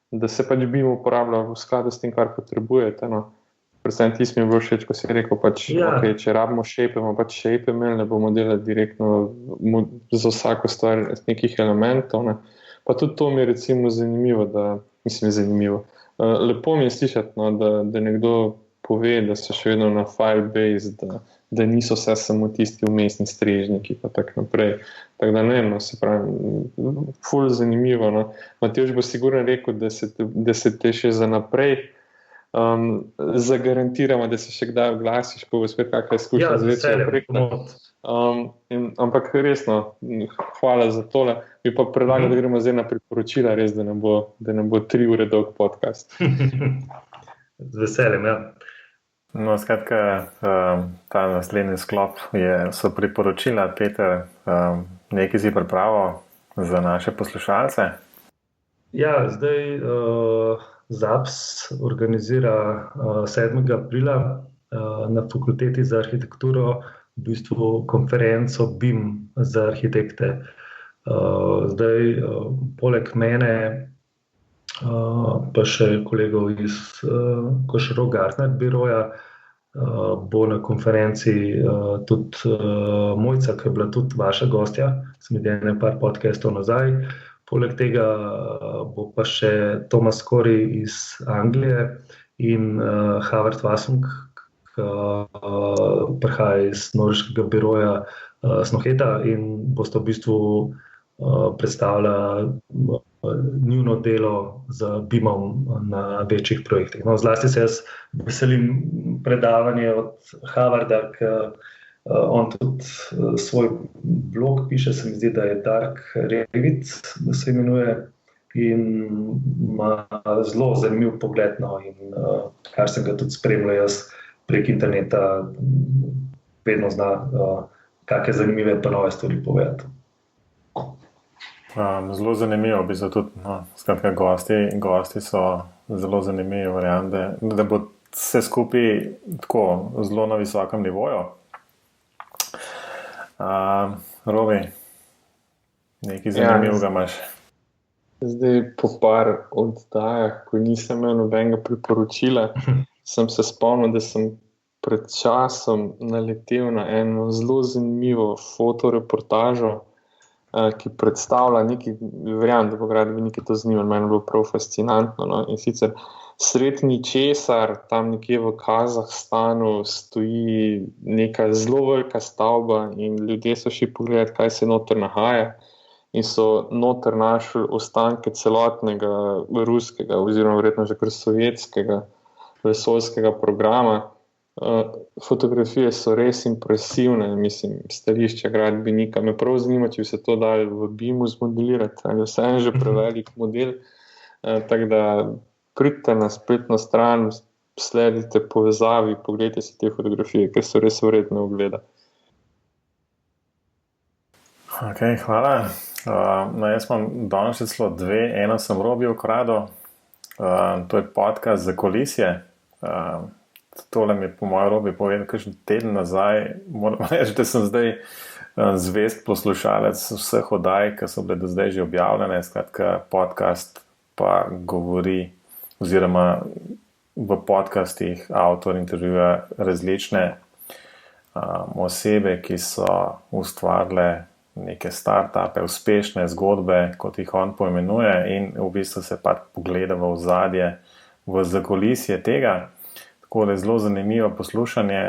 da se pač BIM uporablja v skladu s tem, kar potrebujete. No. Predvsem ti mi je bilo všeč, ko si rekel, pač, okay, če rabimo shape, bomo pač shape imeli, ne bomo delali direktno za vsako stvar z nekih elementov. Ne. Pa tudi to mi je recimo zanimivo, lepo mi je slišati, no, da nekdo pove, da so še vedno na file-based, da niso vse samo tisti vmesni strežniki pa tako naprej. Tako da ne, no, se pravi, ful zanimivo. No. Matevž bo sigurno rekel, da se te še za naprej zagarantiramo, da se še kdaj oglasiš, ko bo spet kakšna izkušnja z večjo projektom. Ampak resno, hvala za tole. Bi pa predlagal, da gremo zdaj na priporočila, res, da ne bo 3 ure dolg podcast. Z veseljem, ja. No, skratka, ta naslednji sklop so priporočila, Peter, nekaj si pripravil za naše poslušalce. Ja, zdaj ZAPS organizira 7. aprila na Fakulteti za arhitekturo v bistvu konferenco BIM za arhitekte. Zdaj, poleg mene, pa še kolegov iz Košarov Gartner biroja, bo na konferenci tudi Mojca, ki je bila tudi vaša gostja, sem videl par podcastov nazaj. Poleg tega bo pa še Thomas Corey iz Anglije in Havard Vasung, ki prihaja iz norveškega biroja Snoheta in bosta v bistvu predstavlja njuno delo z BIM-om na večjih projektih. No, zlasti se jaz veselim predavanja od Havarda, ki on tudi svoj blog piše, se mi zdi, da je Dark Revit, da se imenuje, in ima zelo zanimiv pogled, no, in kar sem ga tudi spremljal jaz prek interneta, vedno zna kakšne zanimive pa nove stvari povedati. Zelo zanimivo, bi se tudi, skratka, gosti so zelo zanimivi, verjamem, da bo vse skupaj tako zelo na visokem nivoju. Robi, nekaj zanimivega imaš? Zdaj, po par oddajah, ko nisem imel nobenega priporočila, sem se spomnil, da sem pred časom naletel na eno zelo zanimivo fotoreportažo, ki predstavlja nekaj, verjamem, da bo gradbenike to zanimalo, meni je bilo prav fascinantno. No? In sicer sredi ničesar, tam nekje v Kazahstanu stoji neka zelo velika stavba in ljudje so šli pogledati, kaj se noter nahaja, in so noter našli ostanke celotnega ruskega oziroma verjetno že kar sovjetskega vesoljskega programa. Fotografije so res impresivne, mislim, stališče gradbenika. Me prav zanima, če bi se to dali v BIM-u zmodelirati, ali vse je že prevelik model. Tako da pridite na spletno stran, sledite povezavi, pogledajte si te fotografije, ker so res vredne ogleda. Ok, hvala. Jaz imam danes še celo dve. Eno sem Robi ukradel, to je podcast Za kulisje. Tole mi je po mojem Robi povedal kakšen teden nazaj. Moram reči, da sem zdaj zvest poslušalec vseh oddaj, ki so bile do zdaj že objavljene. Skratka, podcast pa govori, oziroma v podcastih avtor intervjuja različne osebe, ki so ustvarile neke startupe, uspešne zgodbe, kot jih on poimenuje, in v bistvu se pa pogleda v ozadje, v zakulisje tega. Tako da je zelo zanimivo poslušanje,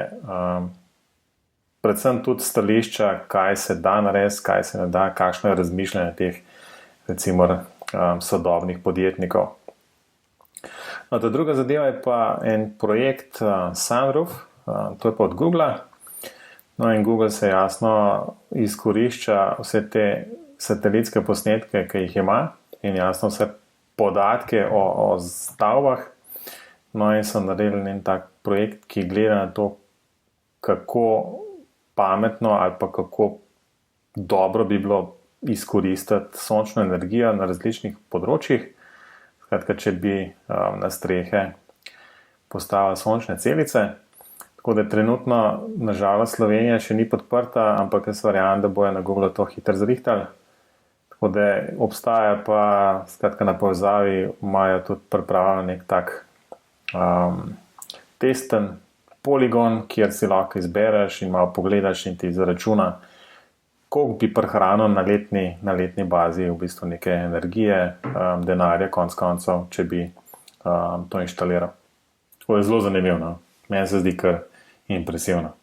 predvsem tudi stališča, kaj se da narediti, kaj se ne da, kakšno je razmišljanje teh, recimo, sodobnih podjetnikov. No, ta druga zadeva je pa en projekt Sunroof, to je pa od Google. No, in Google se jasno izkorišča vse te satelitske posnetke, ki jih ima, in jasno vse podatke o stavbah. No, in so naredili en tak projekt, ki gleda na to, kako pametno ali pa kako dobro bi bilo izkoristiti sončno energijo na različnih področjih. Skratka, če bi na strehe postavili sončne celice. Tako da trenutno, nažalost, Slovenija še ni podprta, ampak jaz verjamem, da bojo na Google to hitro zrihtali. Tako da obstaja pa, skratka, na povezavi imajo tudi pripravljeno nek tak testen poligon, kjer si lahko izbereš in malo pogledaš in ti zaračuna, koliko bi prihranil na letni bazi v bistvu neke energije, denarja, konec koncev, če bi to inštaliral. Tako je zelo zanimivo, no? Meni se zdi kar impresivno.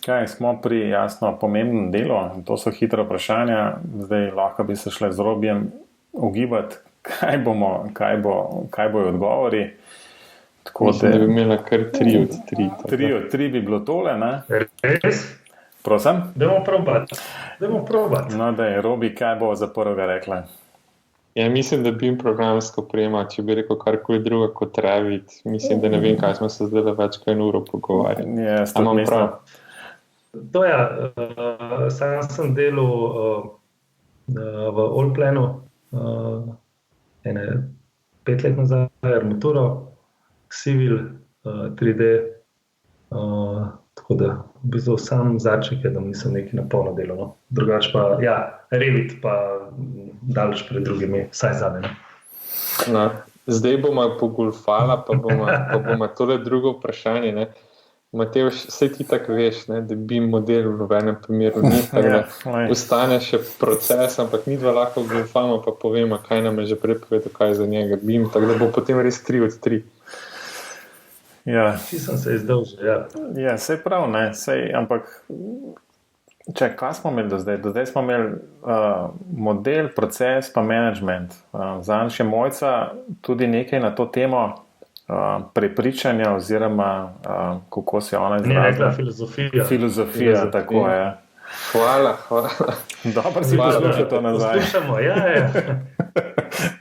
Kaj, smo pri jasno pomembnem delu, to so hitre vprašanja, zdaj lahko bi se šle z Robijem ugibati, kaj bojo odgovori. Mislim, da bi imela kar 3 od 3. 3 od 3 bi bilo tole, ne? Res? Prosim? Dajmo probati. No, da je Robi, kaj bo za prvega rekla? Ja, mislim, da bi jim programsko oprema, če bi rekel karkoli druga kot Revit. Mislim, da ne vem, kaj smo se zdaj več kot 1 uro pogovarjali. Ja, imam prav. To ja, sam sem delal v Allplanu 5 let nazaj, armaturo, civil, 3D, tako da v bistvu sam začek je, da nisem nekaj na polno delal. No. Drugač pa, ja, Revit pa daleč pred drugimi, saj zame. No, zdaj bomo pogolfala, pa bomo tole drugo vprašanje. Ne? Matevž, vse ti tako veš, ne, da bi model v nobenem primeru ni, tako da ostane še proces, ampak mi dva lahko golfamo, pa povemo, kaj nam je že prepovedal, kaj za njega BIM, tako da bo potem res 3 od 3. Ja. Vsi sem se izdal že, ja. Ja, sej prav, ne, sej, ampak kaj smo imeli do zdaj? Do zdaj smo imeli model, proces pa management. Zanj še Mojca tudi nekaj na to temo prepričanja oziroma kako se ona izrazila. Ni rekla filozofija. Filozofija, tako je. Hvala. Dobro si poslušal to nazaj. Poslušamo, ja.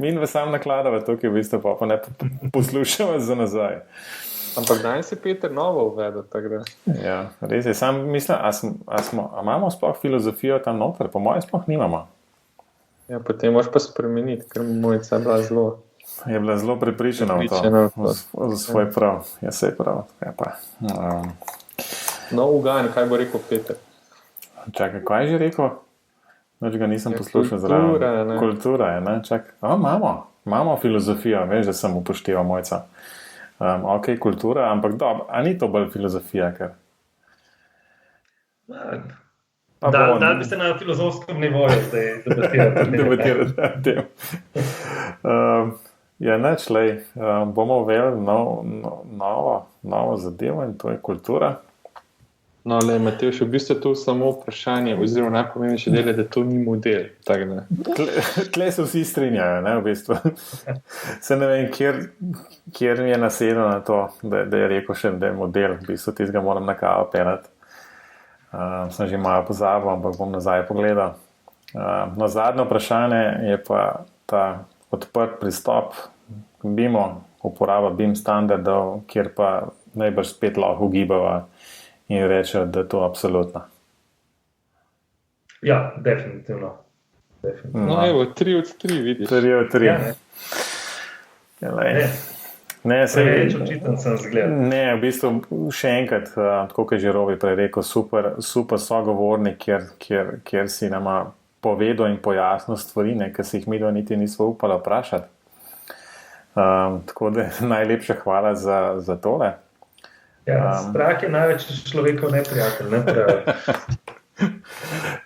Mi in sam nakladava tukaj v bistvu, pa ne poslušamo za nazaj. Ampak danes je Peter novo uvedel, tako da. Ja, res je. Sam mislim, a imamo sploh filozofijo tam noter? Po mojem sploh nimamo. Ja, potem moraš pa spremeniti, ker Mojca je bila zelo prepričana v to. V svoj prav. Ja, sej prav. Ja, pa. No, ugan, kaj bo rekel Peter? Čakaj, kaj je že rekel? Noč ga nisem poslušal zraven. Kultura je, ne? Čakaj. Imamo filozofijo, veš, da sem upošteval Mojca. Ok, kultura, ampak dobro, a ni to bolj filozofija, ker? Da bi se na filozofskem nivoju zdaj debatirati. Ja, neč, bomo uvedli novo zadevo in to je kultura. No, Matevž, v bistvu je to samo vprašanje, oziroma najpomembnejše del je, da to ni model. Tle se vsi strinjajo, ne, v bistvu. Se ne vem, kjer mi je nasedel na to, da je rekel še, da je model. V bistvu tistega moram na kavo pelati. Sem že malo pozabil, ampak bom nazaj pogledal. No, zadnje vprašanje je pa ta odprt pristop k BIM-u, uporaba BIM standardov, kjer pa najbrž spet lahko ugibava in rečejo, da je to absolutno. Ja, definitivno. No, evo, 3 od 3, vidiš. 3 od 3. Ja, ne, preveč očiten sem zgled. Ne, v bistvu še enkrat, tako kot je že Robi prej rekel, super sogovornik, kjer si nama povedal in pojasnil stvari, ker si jih mi niti nismo upali vprašati. Tako da najlepša hvala za tole. Ja, strah je največ človekov neprijatelj, ne pravi.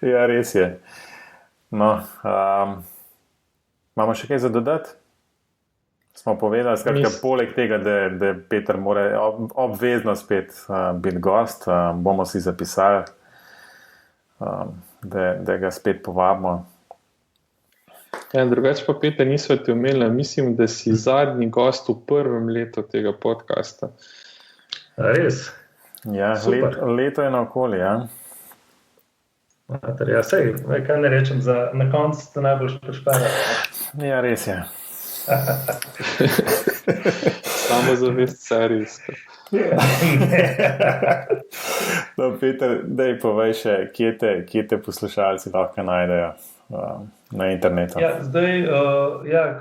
Ja, res je. No, imamo še kaj za dodati? Smo povedali, skratka, poleg tega, da Peter mora obvezno spet biti gost, bomo si zapisali, da ga spet povabimo. Ja, drugače pa Peter nismo te umeli, mislim, da si zadnji gost v prvem letu tega podcasta. Res? Ja, leto je naokoli, ja. Ja, sej, kaj ne rečem, na koncu ste najbolj prišparali. Ja, res je. Samo zavest serijsko. No, Peter, daj povej še, kje te poslušalci lahko najdejo na internetu. Ja, zdaj,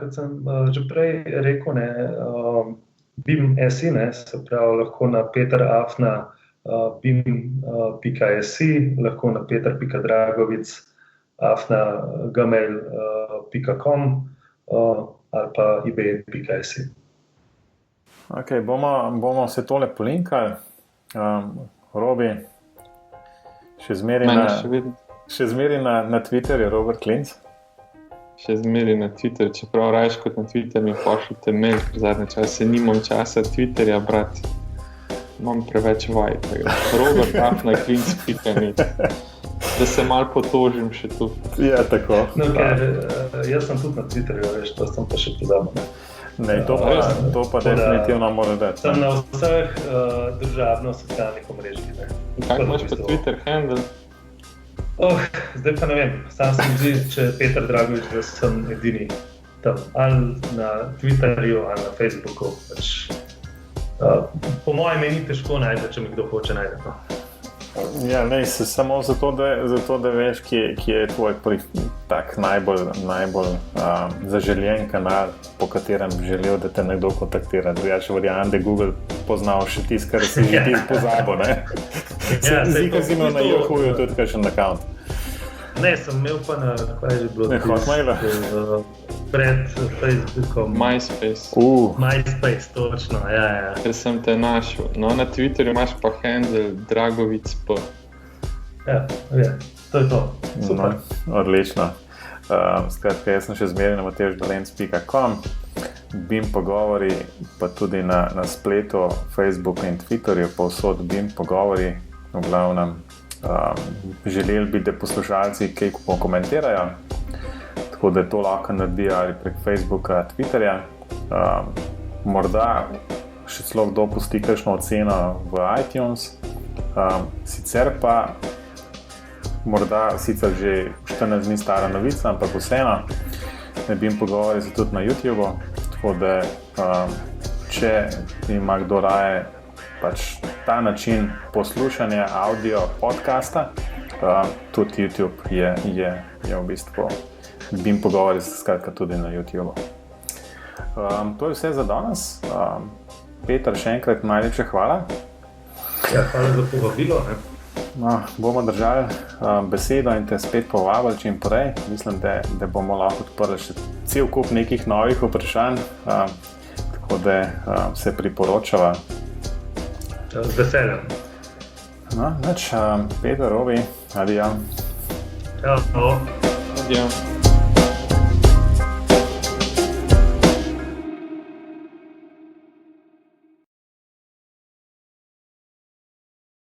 kot sem že prej rekel, BIM.si, se pravi lahko na peter@bim.si, lahko na peter.dragovic@gmail.com ali pa ebay.si. Ok, bomo se tole polinkali. Robi, še zmeri na Twitterju Robert Klinc. Še zmeri na Twitter, čeprav rajš kot na Twitter mi pošljite mail, zadnje čase nimam časa Twitterja brati, imam preveč vaj, robert@klinc.net, da se malo potožim še tu. Ja, tako. No, jaz sem tudi na Twitterju, veš, to sem pa še pozabil. Ne, to pa definitivno mora dati. Sem na vseh državno-socialnih omrežjih. Kaj imaš pa Twitter handle? Zdaj pa ne vem, sam se mi zdi, če Peter Dragovič, da sem edini tam, ali na Twitterju, ali na Facebooku. Pač, po mojem ni težko najti, če mi kdo hoče najti. No. Ja, ne, samo zato, da veš, kje je tvoj tak najbolj zaželjen kanal, po katerem bi želel, da te nekdo kontaktira. Drugače verjamem, da Google poznal še tisto, kar si že ti pozabil, ne? Zdi, ko si imel na Yahooju tudi kakšen account. Ne, sem imel pa na, kaj je že bilo? Hotmaila? Pred Facebookom. MySpace. MySpace, točno, ja. Ker sem te našel. No, na Twitterju imaš pa handle Dragovic.p. Ja, to je to. Super. No, odlično. Skratka, jaz sem še zmeraj na matevždolenc.com. BIM pogovori, pa tudi na spletu, Facebooku in Twitterju, povsod BIM pogovori, v glavnem. Želeli bi, da poslušalci kaj pokomentirajo, tako da to lahko naredijo ali prek Facebooka, Twitterja. Morda še celo kdo pusti kakšno oceno v iTunes. Sicer pa morda sicer že 14 dni stara novica, ampak vseeno ne bi jim pogovorili se tudi na YouTubeu, tako da če ima kdo raje pač ta način poslušanja audio podcasta, tudi YouTube je v bistvu BIM pogovori se skratka tudi na YouTubeu. To je vse za danes. Peter, še enkrat najlepše hvala. Ja, hvala za povabilo. No, bomo držali besedo in te spet povabili čim prej. Mislim, da bomo lahko odprli še cel kup nekih novih vprašanj, tako da se priporočava. Z veseljem. No, Peter, Robi, adijo. Ciao. Adijo.